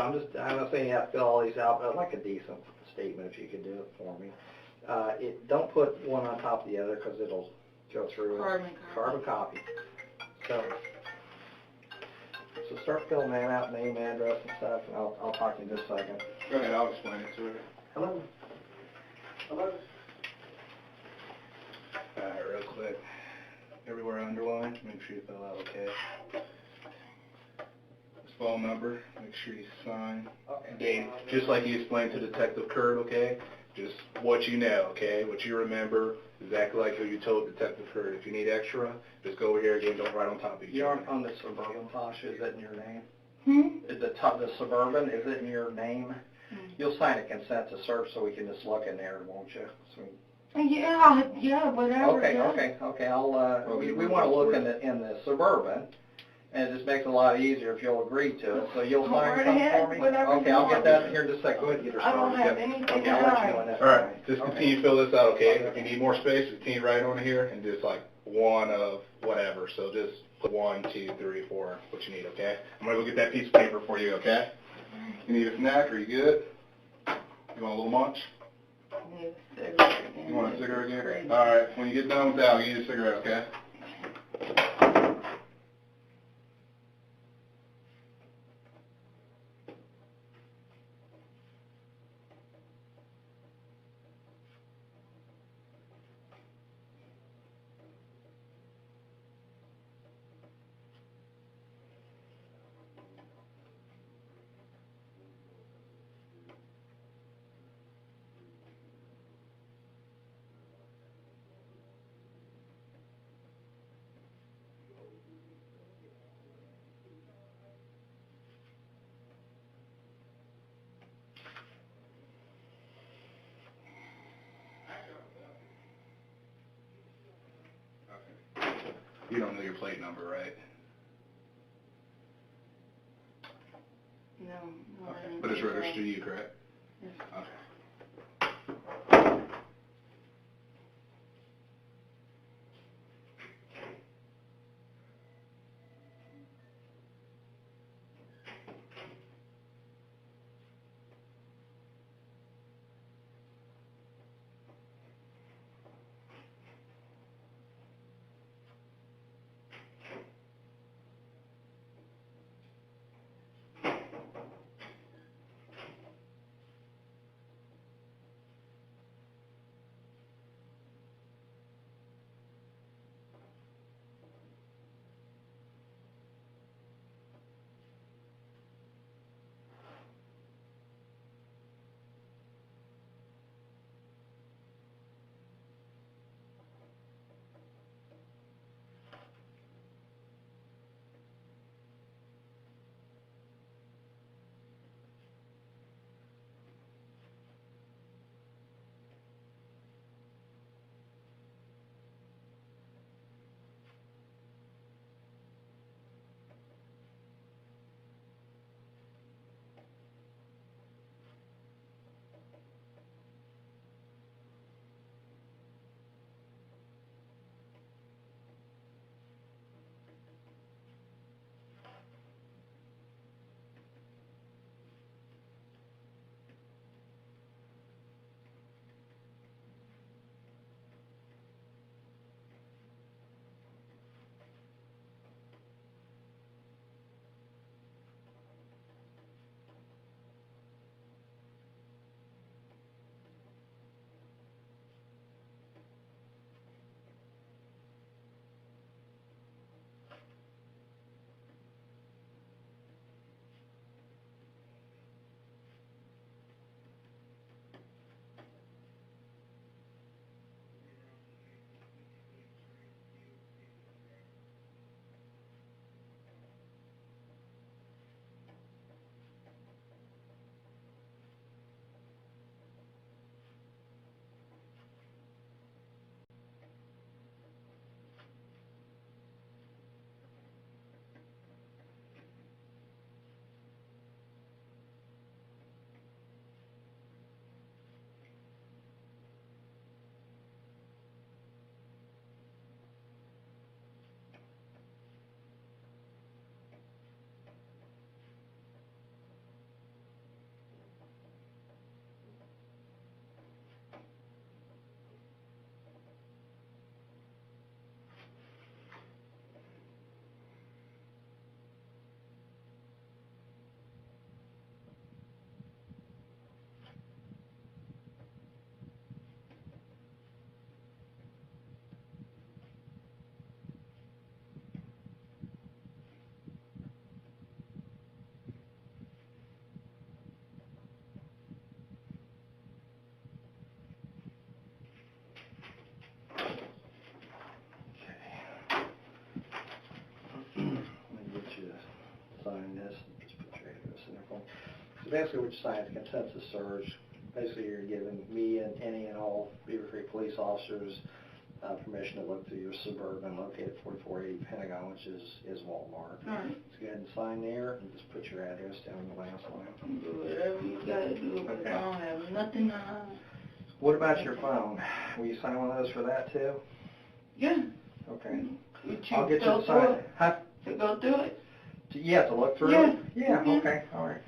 I'm not saying you have to fill all these out, but I'd like a decent statement if you could do it for me. Don't put one on top of the other because it'll go through. Carbon copy. So start filling that out, name, address, and stuff, and I'll talk to you in just a second. Go ahead, I'll explain it to her. Hello? Hello? All right, real quick. Everywhere underlined, make sure you fill out okay. His phone number, make sure you sign. Okay. Date, just like you explained to Detective Kurt, okay? Just what you know, okay? What you remember, exactly like how you told Detective Kurt. If you need extra, just go over here again, don't write on top of each You're other. on the Suburban, Tasha, is that in your name? Is the Suburban, is it in your name? You'll sign a consent to search so we can just look in there, won't you? So Yeah, whatever. Okay. I'll. We want to look in the Suburban, and it just makes it a lot easier if you'll agree to it. So you'll sign something for me. Okay, I'll get that here in just a second. Go ahead and get her started. I don't have anything Okay, to I'll let you hide. know when that's All right, just continue to fill this out, okay? If you need more space, continue right on here and just like one of whatever. So just put 1, 2, 3, 4, what you need, okay? I'm gonna go get that piece of paper for you, okay? You need a snack? Are you good? You want a little munch? You want a cigarette again? All right, when you get done with that, I'll give you a cigarette, okay? You don't know your plate number, right? No. Okay. But it's registered to you, correct? Yes. Okay. basically what you're saying is consensus search. Basically, you're giving me and any and all Beaver Creek police officers permission to look through your Suburban located at 4480 Pentagon, which is Walmart. All right. Let's go ahead and sign there and just put your address down in the last line. Do whatever you gotta do, because Okay. I don't have nothing to hide. What about your phone? Will you sign one of those for that too? Yeah. Okay. Would you I'll get you go to through sign it? it. Huh? To go through it? Yeah, to look through Yeah. it? Yeah, Mhm. okay, all right.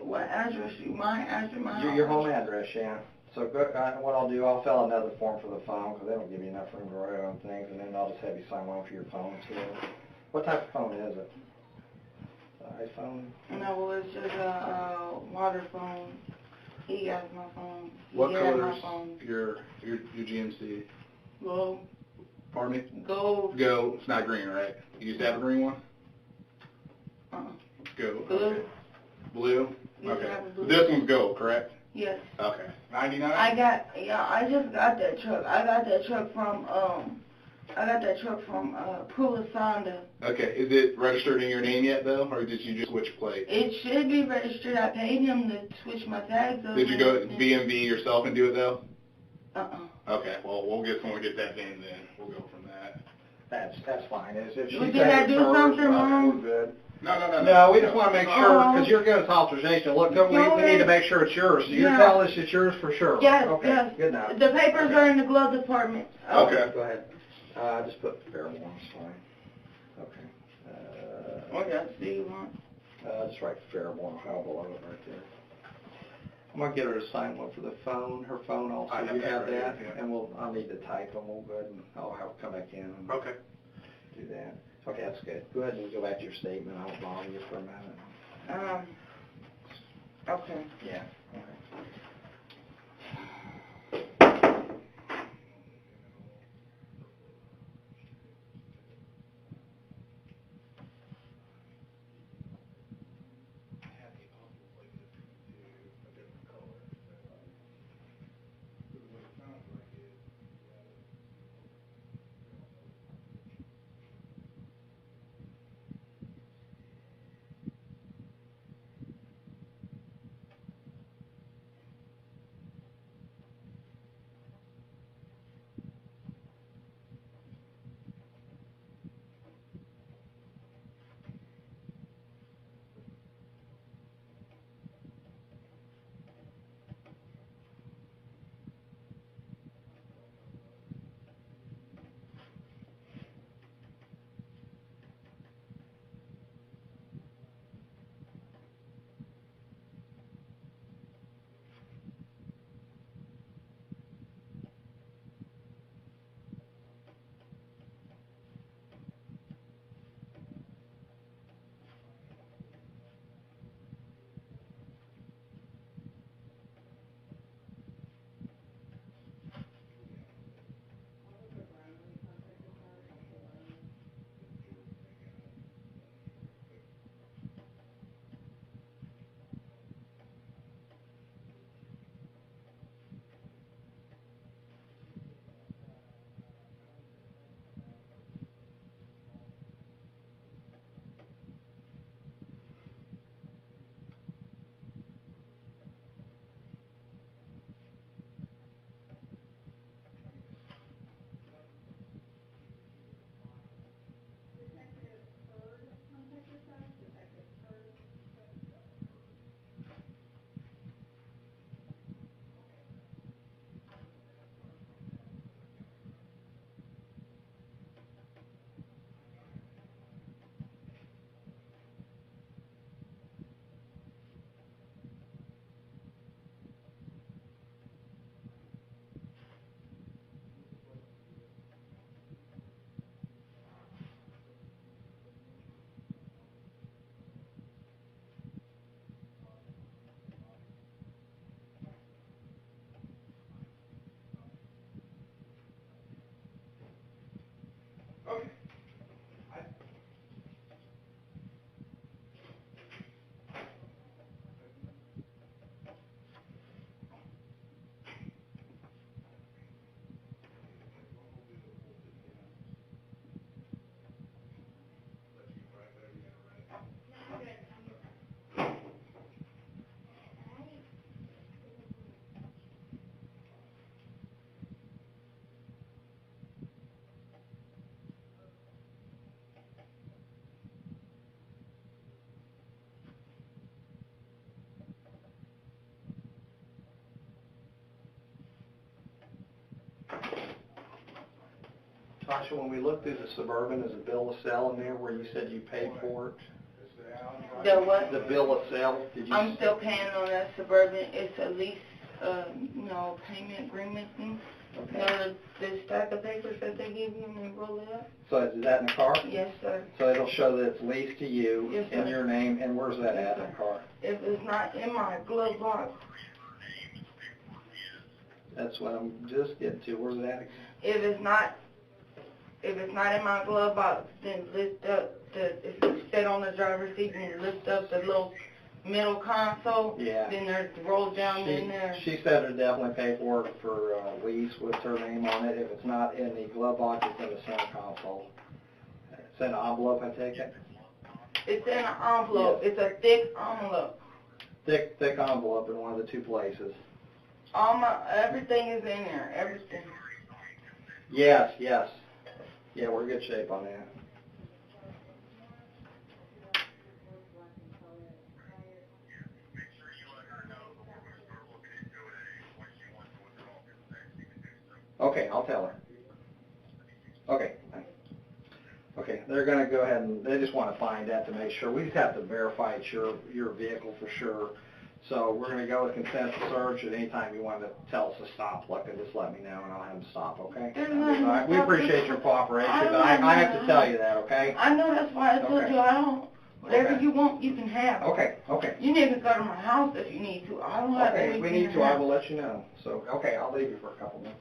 What address? My address, my Your home address, yeah. So go, what I'll do, I'll fill another form for the phone because they don't give you enough room to write on things, and then I'll just have you sign one for your phone too. What type of phone is it? iPhone? No, well, it's just a water phone. He got my phone. What He got color my is phone. your GMC? Gold. Pardon me? Gold. Go. It's not green, right? You used to have a green one? Go. Blue. Okay. Blue? You Okay. have a blue. This one's gold, correct? Yes. Okay. 99? I just got that truck. I got that truck from Pulisanda. Okay. Is it registered in your name yet, though, or did you just switch plates? It should be registered. I paid him to switch my tags over. Did you go BMV yourself and do it, though? Uh-uh. Okay. Well, we'll get someone to get that in then. We'll go from that. That's fine. If she Well, did says I it's do hers, something wrong? We're good. No. No, we just want to make sure, because you're good with authorization. Look, we need to make sure it's yours. So you're Yeah. telling us it's yours for sure? Yes, Okay, yes. good enough. The papers are in the glove department. Okay. Go ahead. Just put Fairborn, it's fine. Okay. What else do you want? Just write Fairborn, Ohio below it right there. I'm gonna get her to sign one for the phone, her phone also. I have You that have ready, that? yeah. And I'll need to type them. We'll go ahead and I'll have come back in and Okay. do that. Okay, that's good. Go ahead and go back to your statement. I won't bother you for a minute. Okay. Yeah. Okay. Tasha, when we looked through the Suburban, there's a bill of sale in there where you said you paid for it. The what? The bill of sale. Did you? I'm still paying on that Suburban. It's a lease, payment agreement thing. Okay. The stack of papers that they give you and they roll it up. So is that in the car? Yes, sir. So it'll show that it's leased to you, Yes, sir. in your name, and where's that at in the car? If it's not in my glove box, That's what I'm just getting to. Where's it at? if it's not in my glove box, then lift up if you sit on the driver's seat and lift up the little middle console, Yeah. then there's roll down in there. She said to definitely pay for it for lease with her name on it. If it's not in the glove box, it's in the center console. It's in an envelope, I take it? It's in an envelope. Yes. It's a thick envelope. Thick envelope in one of the two places. Everything is in there. Everything. Yes. Yeah, we're in good shape on that. Okay, I'll tell her. Okay. Okay, they're going to go ahead and they just want to find that to make sure. We just have to verify it's your vehicle for sure. So we're going to go with consent to search. At any time you want to tell us to stop, just let me know and I'll have them stop, okay? We appreciate your cooperation, but I have to tell you that, okay? I know, that's why I told you I don't. Whatever you want, you can have. Okay. You need to go to my house if you need to. I don't have anything. Okay, if we need to, I will let you know. So, okay, I'll leave you for a couple minutes.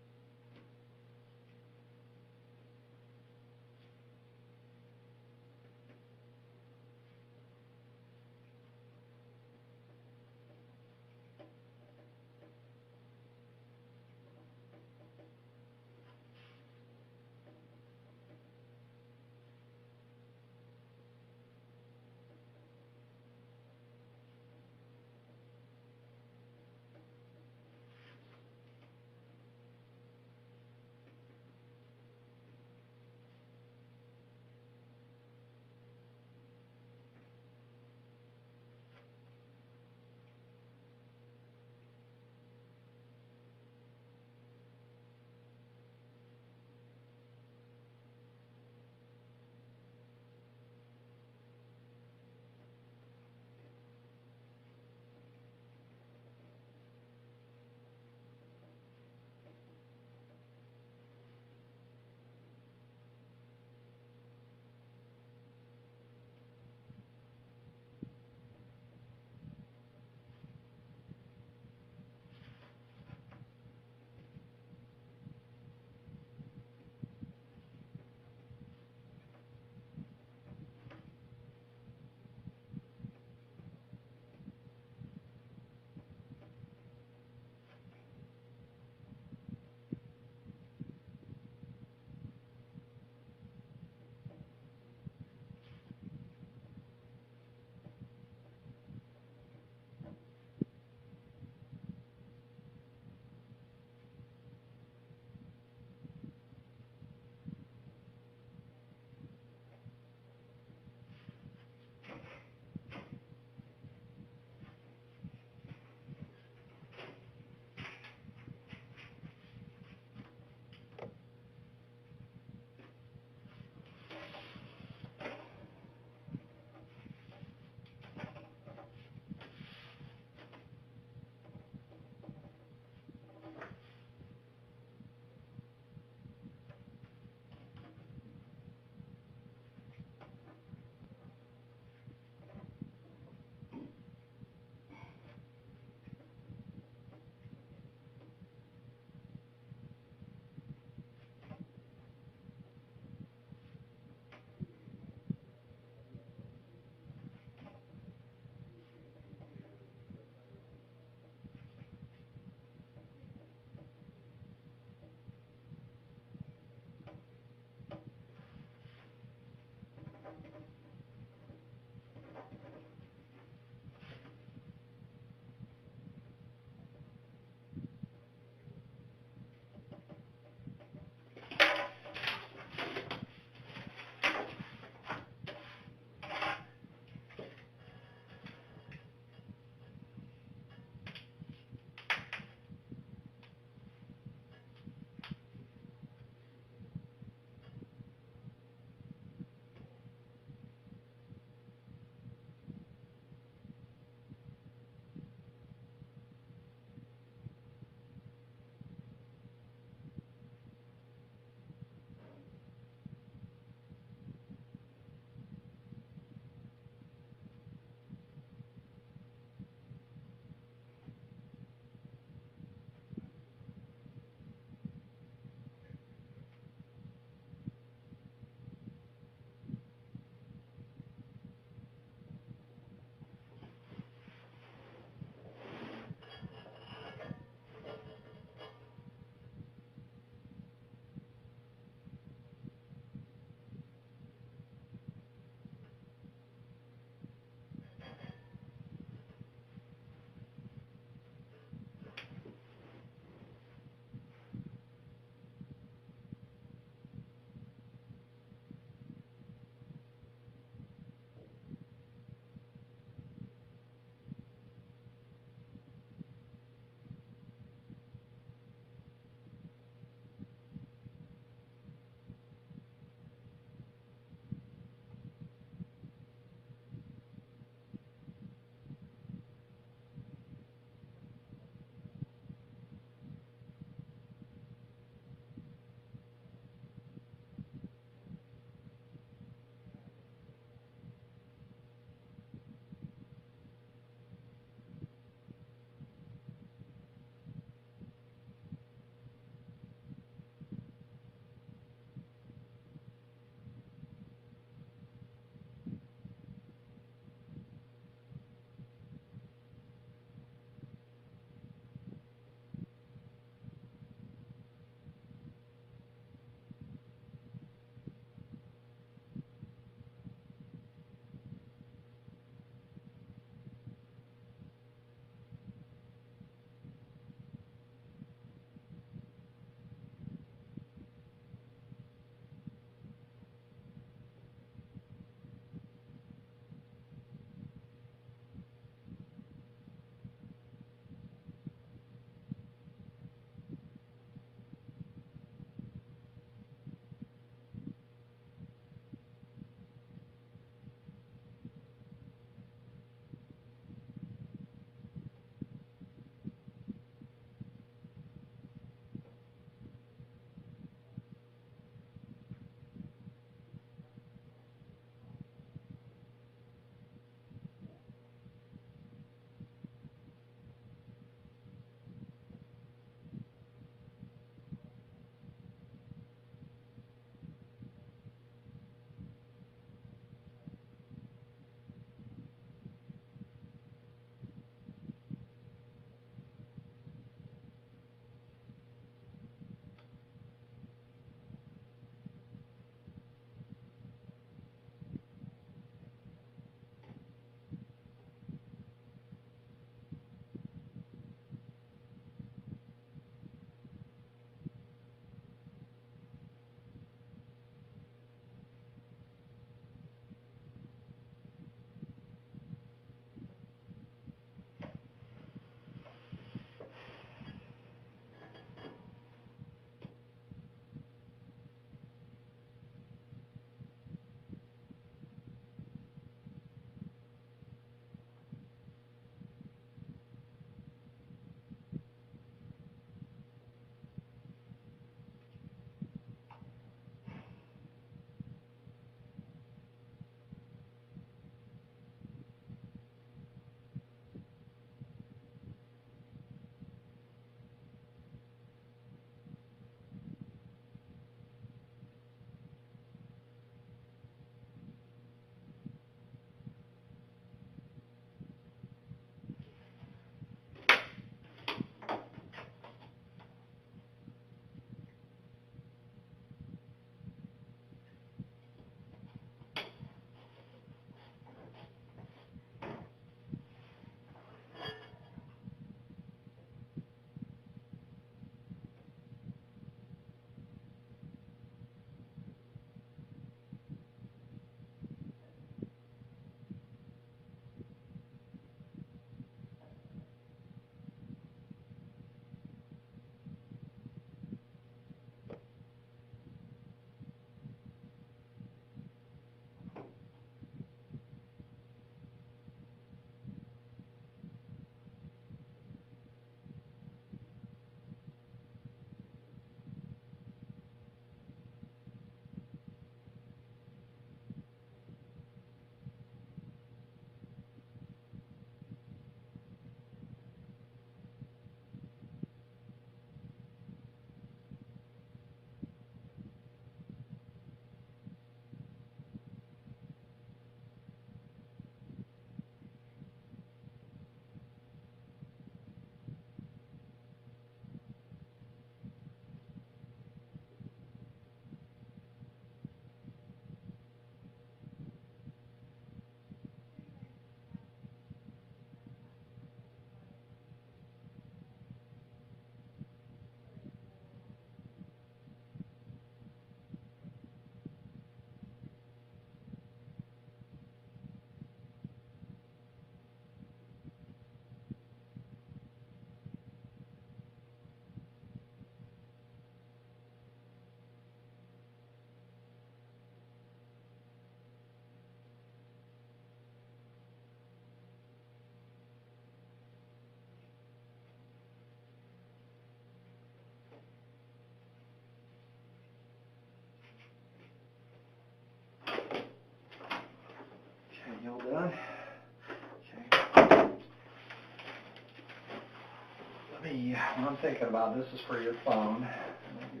what I'm thinking about, this is for your phone. I'll get you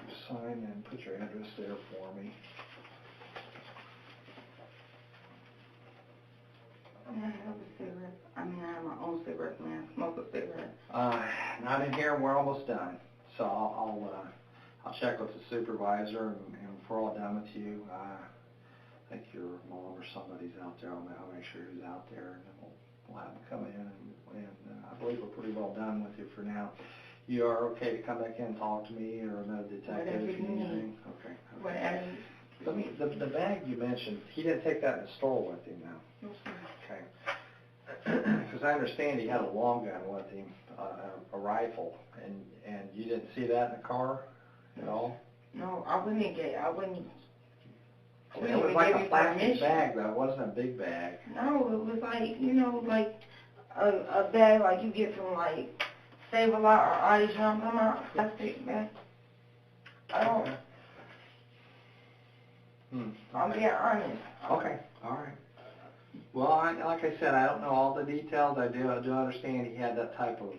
to sign and put your address there for me. I have a cigarette. I have my own cigarette and I smoke a cigarette. Not in here. We're almost done. So I'll check with the supervisor, and before all done with you, I think your mom or somebody's out there. I'll make sure who's out there, and then we'll have them come in, and I believe we're pretty well done with you for now. You are okay to come back in and talk to me or another detective if you need anything? Okay. Whatever. The bag you mentioned, he didn't take that in the store with him now. No, sir. Okay. Because I understand he had a long gun with him, a rifle, and you didn't see that in the car at all? No, I wouldn't. It was like a plastic bag, though. It wasn't a big bag. No, it was like, like a bag like you get from like Save-A-Lot or Audi Jump. I'm not plastic bag. I don't. I'm being honest. Okay, all right. Well, like I said, I don't know all the details. I do understand he had that type of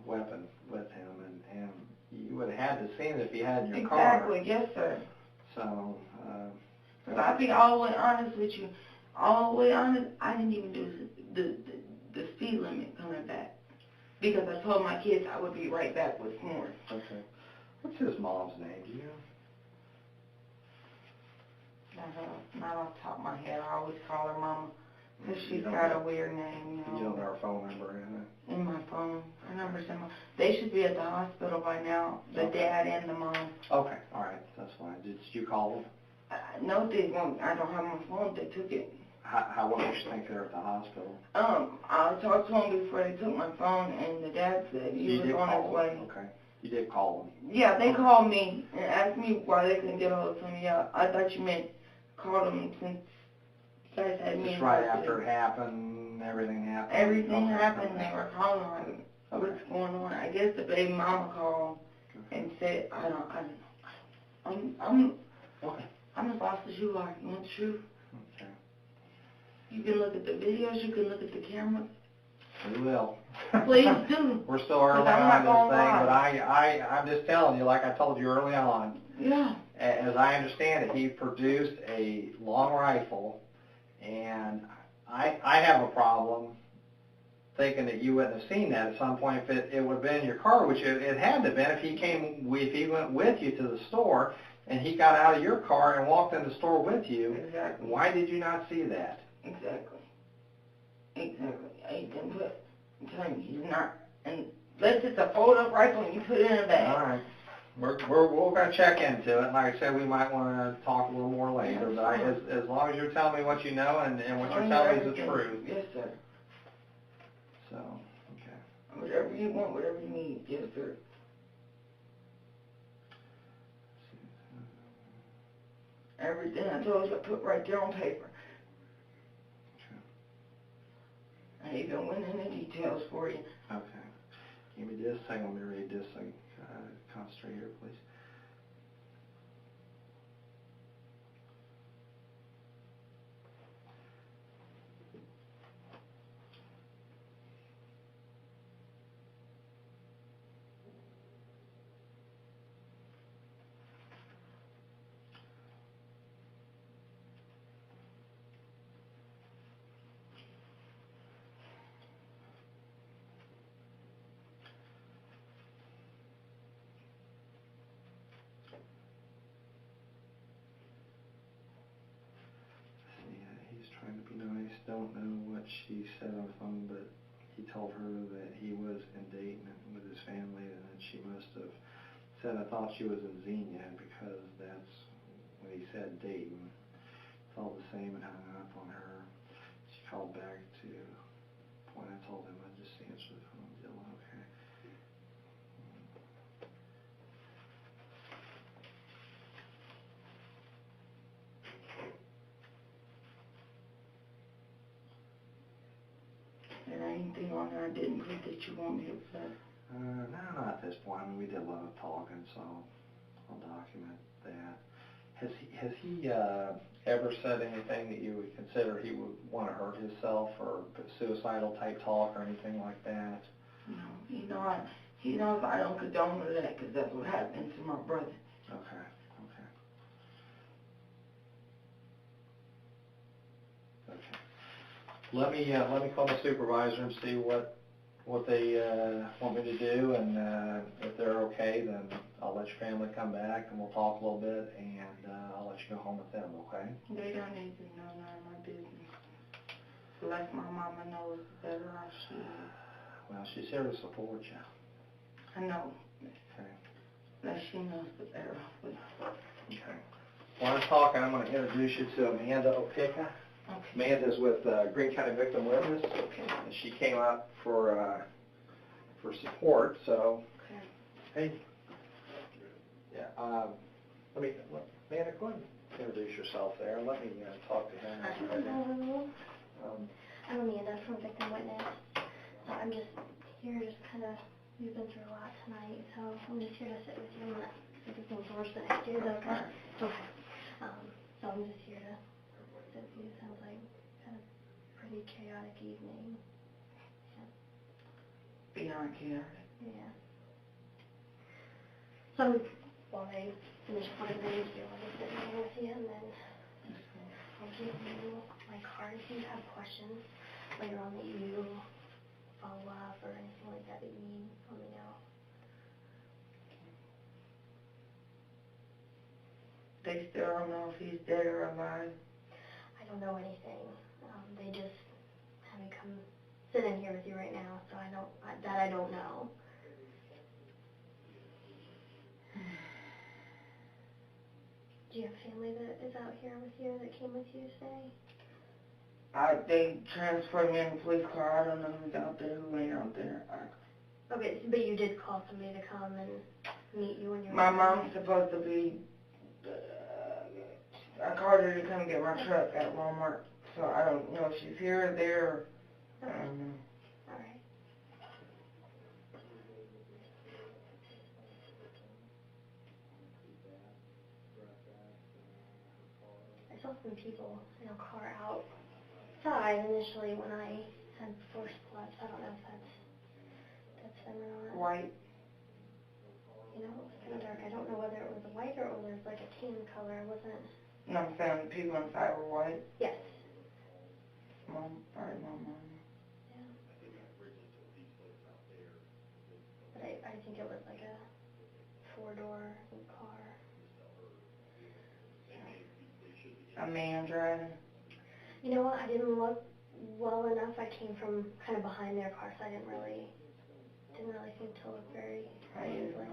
weapon with him, and you would have had to seen it if he had in your car. Exactly, yes, sir. So, I'll be all the way honest with you. All the way honest, I didn't even do the speed limit coming back. Because I told my kids I would be right back with more. Okay. What's his mom's name, do you know? Not off the top of my head. I always call her Mama. Because she's got a weird name, You don't know her phone number, in my phone. Her number's in my... They should be at the hospital by now, the dad and the mom. Okay, all right, that's fine. Did you call them? No, they won't. I don't have my phone. They took it. What makes you think they're at the hospital? I talked to them before they took my phone, and the dad said he was on his way. Okay. You did call them? Yeah, they called me and asked me why they couldn't get a hold of me. Yeah, I thought you meant call them since you guys had me. Just right after it happened, everything happened? Everything happened. They were calling like, what's going on? I guess the baby mama called and said, I don't know. I'm as lost as you are. You want the truth? Okay. You can look at the videos. You can look at the cameras. We will. Please do. We're still early on this thing, but I'm just telling you, like I told you early on. Yeah. As I understand it, he produced a long rifle, and I have a problem thinking that you wouldn't have seen that at some point if it would have been in your car, which it had to have been if he went with you to the store and he got out of your car and walked in the store with you. Exactly. Why did you not see that? Exactly. I didn't put. I'm telling you, he's not. And unless it's a fold-up rifle and you put it in a bag. All right. We're going to check into it. Like I said, we might want to talk a little more later. But as long as you're telling me what you know and what you're telling me is the truth. Yes, sir. So, okay. Whatever you want, whatever you need. Yes, sir. Everything I told you I put right there on paper. I even went into details for you. Okay. Give me this. Hang on, let me read this. So I can concentrate here, please. Trying to be nice. Don't know what she said on the phone, but he told her that he was in Dayton with his family, and then she must have said, I thought she was in Xenia, because that's when he said Dayton. It's all the same, and hung up on her. She called back to the point I told him I'd just answer the phone. Okay. Is there anything on there I didn't put that you want me to put? No, not at this point. I mean, we did a lot of talking, so I'll document that. Has he ever said anything that you would consider he would want to hurt himself or suicidal type talk or anything like that? No, he knows I don't condone that because that's what happened to my brother. Okay. Let me call my supervisor and see what they want me to do, and if they're okay, then I'll let your family come back and we'll talk a little bit, and I'll let you go home with them, okay? They don't need to know none of my business. Like my mama knows better off she is. Well, she's here to support you. I know. Okay. That she knows the better off with. Okay. While I'm talking, I'm going to introduce you to Amanda Opeka. Okay. Amanda's with Greene County Victim Witness, and she came out for support. So, hey, yeah. Amanda, go ahead and introduce yourself there. Let me talk to him. I'm Amanda from Victim Witness. I'm just here, we've been through a lot tonight, so I'm just here to sit with you and let everything's worse the next year. Okay. So I'm just here to sit with you. Sounds like kind of pretty chaotic evening. Beyond chaotic. Yeah. So while they finish one of the interview, I'll just sit here with you, and then I'll give you my card if you have questions later on that you follow up or anything like that you need, let me know. They still don't know if he's dead or alive. I don't know anything. They just have me come sit in here with you right now, so I don't know. Do you have family that is out here with you, that came with you today? They transferred me in the police car. I don't know who's out there, who ain't out there. Okay, but you did call somebody to come and meet you when you're... My mom's supposed to be... I called her to come get my truck at Walmart, so I don't know if she's here or there. I don't know. All right. I saw some people in a car outside initially when I had first left. I don't know if that's them or not. White. You know, it was kind of dark. I don't know whether it was a white or it was like a tan color. I wasn't... No, I'm saying the people inside were white. Yes. Probably my mom. Yeah. But I think it was like a four-door car. A man driving. You know what? I didn't look well enough. I came from kind of behind their car, so I didn't really seem to look very easily.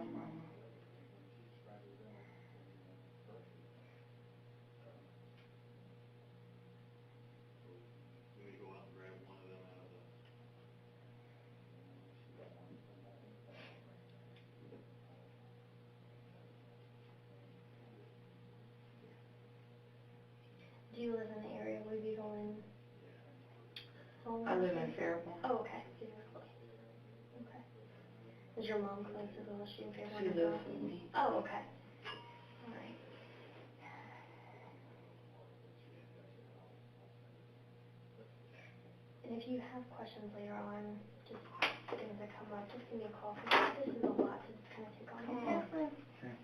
Do you live in the area? Will you be going home? I live in Fairborn. Oh, okay. So you live close. Okay. Is your mom close as well? Is she in Fairborn? She lives with me. Oh, okay. All right. And if you have questions later on, just things that come up, just give me a call. This is a lot to kind of take on. Okay.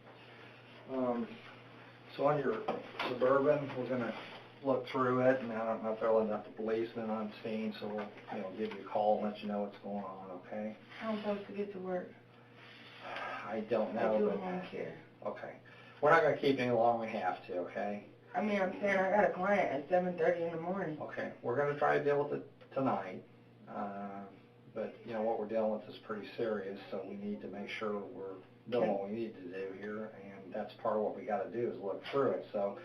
So on your Suburban, we're going to look through it, and I don't know if they'll end up the policeman on scene, so we'll give you a call and let you know what's going on, okay? How am I supposed to get to work? I don't know. I do home care. Okay. We're not going to keep any longer than we have to, okay? I mean, I'm saying I got a client at 7:30 in the morning. Okay. We're going to try to deal with it tonight, but, what we're dealing with is pretty serious, so we need to make sure we're doing what we need to do here, and that's part of what we got to do is look through it. So,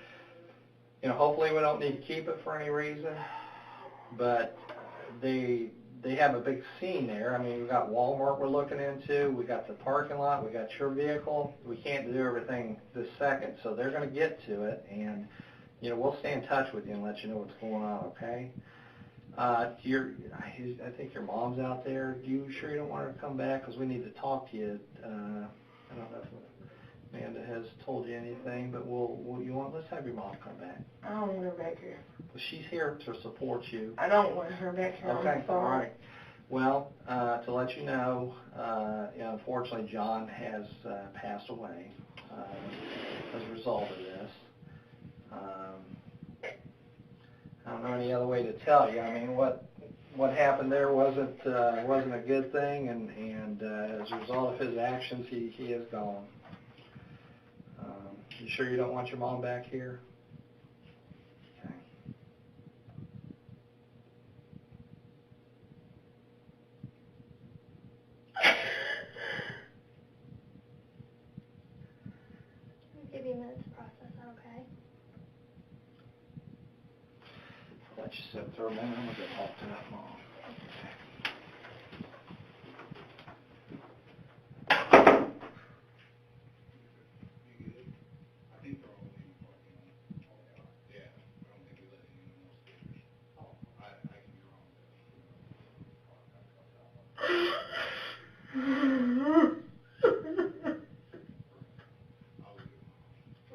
hopefully we don't need to keep it for any reason, but they have a big scene there. I mean, we've got Walmart we're looking into, we got the parking lot, we got your vehicle. We can't do everything this second, so they're going to get to it, and, we'll stay in touch with you and let you know what's going on, okay? I think your mom's out there. You sure you don't want her to come back? Because we need to talk to you. I don't know if Amanda has told you anything, but let's have your mom come back. I don't want her back here. Well, she's here to support you. I don't want her back here. Okay, all right. Well, to let you know, unfortunately, John has passed away as a result of this. I don't know any other way to tell you. I mean, what happened there wasn't a good thing, and as a result of his actions, he is gone. You sure you don't want your mom back here? Okay. I'll give you a minute to process that, okay? I'll let you sit through a minute. I'm going to go talk to that mom.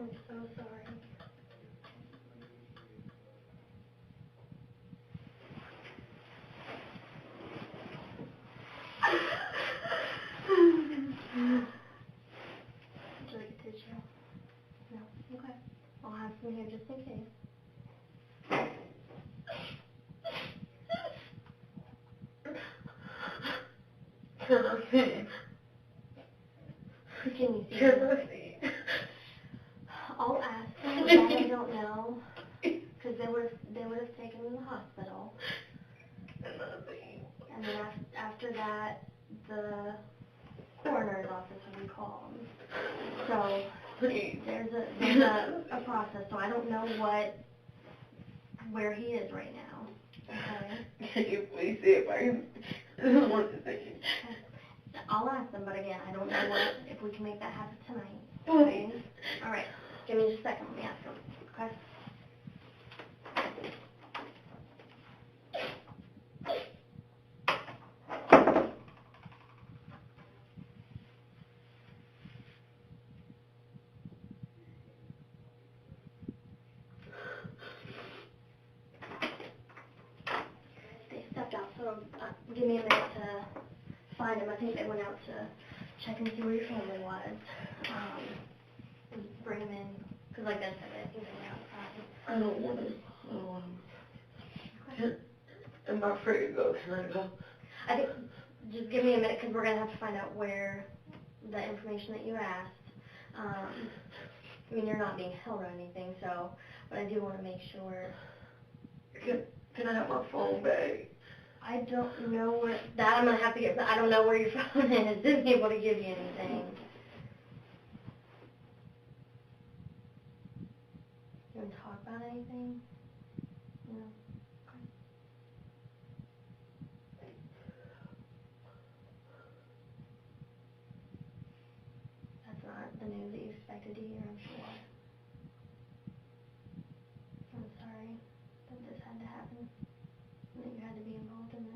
I'm so sorry. Would you like a tissue? No? Okay. I'll have some here just in case. Can you see it? I'll ask them, but I don't know, because they would have taken him to the hospital. And then after that, the coroner's office will be called. So there's a process. So I don't know where he is right now. Okay. Can you please see if I can? I'll ask them, but again, I don't know if we can make that happen tonight. Please. All right. Give me just a second. Let me ask them. Okay. They stepped out, so give me a minute to find them. I think they went out to check and see where your family was. And bring them in, because like I said, I think they were outside. I don't want to. I'm afraid to go. Can I go? I think, just give me a minute, because we're going to have to find out where the information that you asked. I mean, you're not being held or anything, so, but I do want to make sure. Can I have my phone back? I don't know where, that I'm going to have to get, I don't know where your phone is, to be able to give you anything. You want to talk about anything? No? Okay. That's not the news that you expected to hear, I'm sure. I'm sorry that this had to happen, and that you had to be involved in this.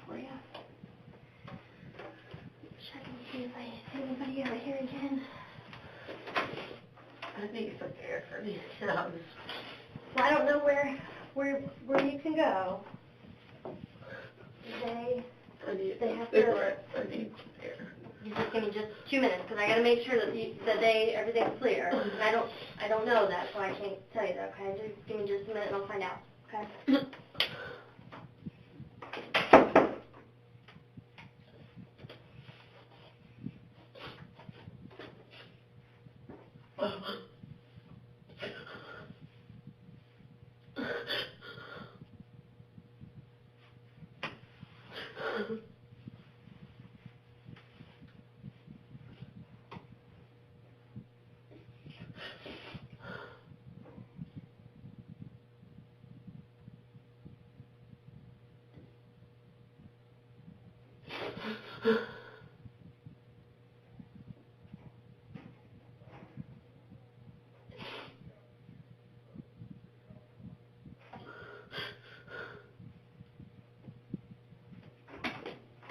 For you. Check and see if I see anybody out here again. I need some air for these sounds. Well, I don't know where you can go. They have to. I need some air. You just give me just 2 minutes, because I got to make sure that everything's clear. And I don't know that, so I can't tell you that. Okay, just give me just a minute, and I'll find out. Okay. Come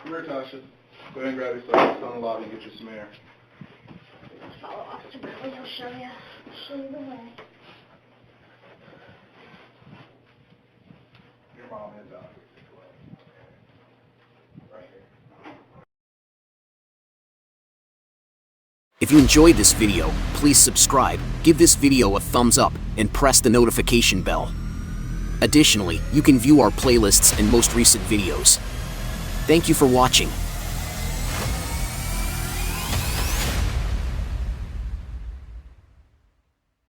here, Tasha. Go ahead and grab your stuff. It's on the lobby. Get you some air. Follow Officer Bentley. He'll show you the way. Your mom is out. Right here. If you enjoyed this video, please subscribe, give this video a thumbs up, and press the notification bell. Additionally, you can view our playlists and most recent videos. Thank you for watching.